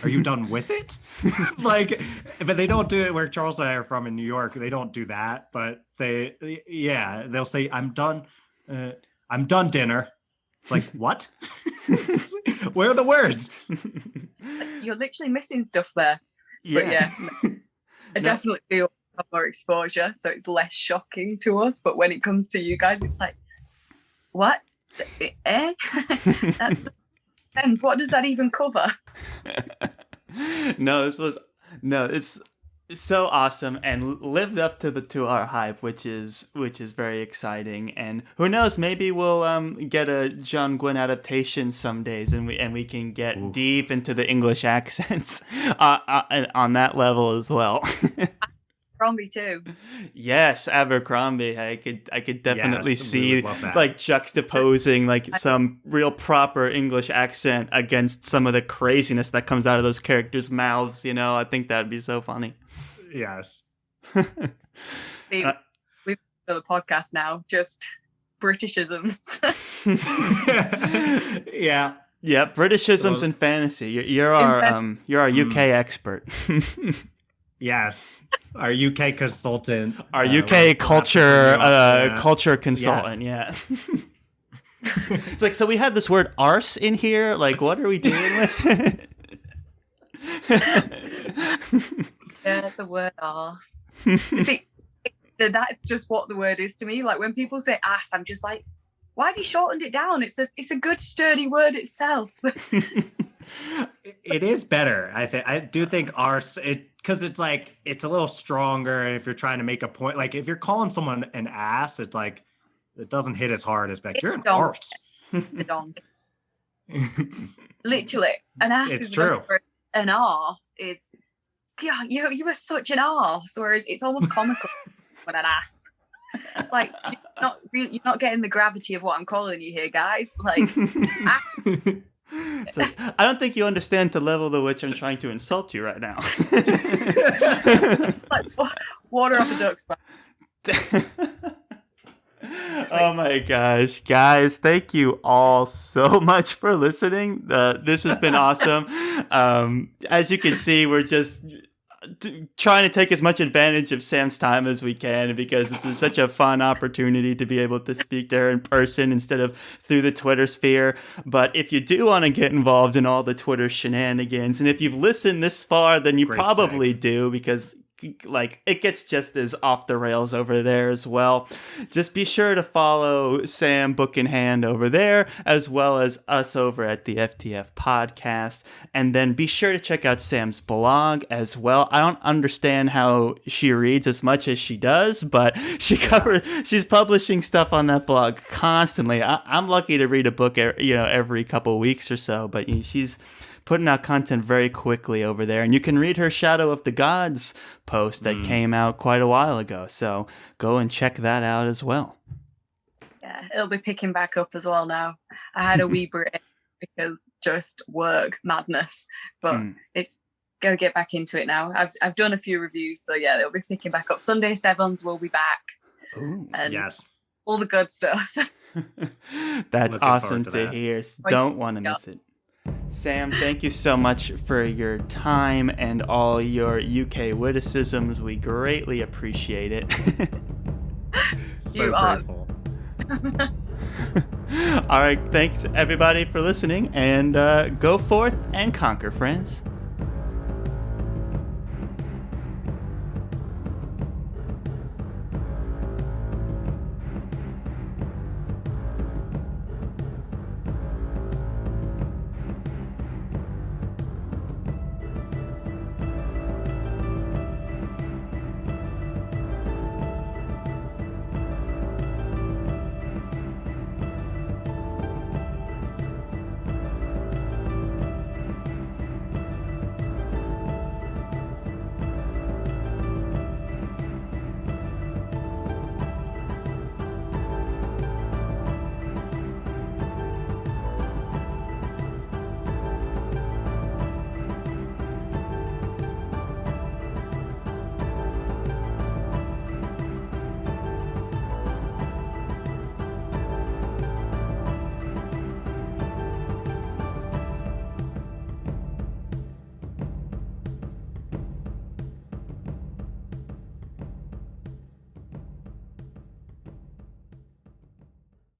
Are you done with it? It's like, but they don't do it where Charles and I are from in New York. They don't do that, but they'll say, I'm done dinner. It's like, what? Where are the words? You're literally missing stuff there. Yeah. But yeah, I definitely feel more exposure, so it's less shocking to us. But when it comes to you guys, it's like, what? That depends. What does that even cover? It's so awesome and lived up to our hype, which is very exciting. And who knows, maybe we'll get a John Gwynne adaptation some days, and we can get deep into the English accents on that level as well. Abercrombie too. Yes, Abercrombie. I could definitely see like juxtaposing like some real proper English accent against some of the craziness that comes out of those characters' mouths. I think that'd be so funny. Yes. See, we've got the podcast now, just Britishisms. Yeah. Yeah, Britishisms and fantasy. You're our UK expert. Yes, our UK consultant. Our UK culture consultant. Yes. Yeah. It's like, so we had this word arse in here. Like, what are we dealing with? Yeah, the word arse. See, that's just what the word is to me. Like when people say ass, I'm just like, why have you shortened it down? It's a good sturdy word itself. It is better. I do think arse, because it's like, it's a little stronger. And if you're trying to make a point, like if you're calling someone an ass, it's like, it doesn't hit as hard as back. You're an arse. The donkey. Literally, an ass it's is true. An arse is, yeah, you are such an arse. Whereas it's almost comical when an ass. Like you're not getting the gravity of what I'm calling you here, guys. Like, so, I don't think you understand the level to which I'm trying to insult you right now. like water off a duck's back. Oh my gosh, guys, thank you all so much for listening. This has been awesome. As you can see, we're just trying to take as much advantage of Sam's time as we can, because this is such a fun opportunity to be able to speak to her in person instead of through the Twitter sphere. But if you do want to get involved in all the Twitter shenanigans, and if you've listened this far, then you probably do, because like it gets just as off the rails over there as well. Just be sure to follow Sam Book in Hand over there, as well as us over at the FTF podcast, and then be sure to check out Sam's blog as well. I don't understand how she reads as much as she does, but she's publishing stuff on that blog constantly. I'm lucky to read a book every couple of weeks or so, but she's putting out content very quickly over there. And you can read her Shadow of the Gods post that came out quite a while ago. So go and check that out as well. Yeah, it'll be picking back up as well now. I had a wee break because just work madness, but it's got to get back into it now. I've done a few reviews, so yeah, they'll be picking back up. Sunday Sevens will be back. Ooh. And yes, all the good stuff. That's awesome to hear. Don't want to miss it. Sam, thank you so much for your time and all your UK witticisms. We greatly appreciate it. So grateful. All right, thanks everybody for listening, and go forth and conquer, friends.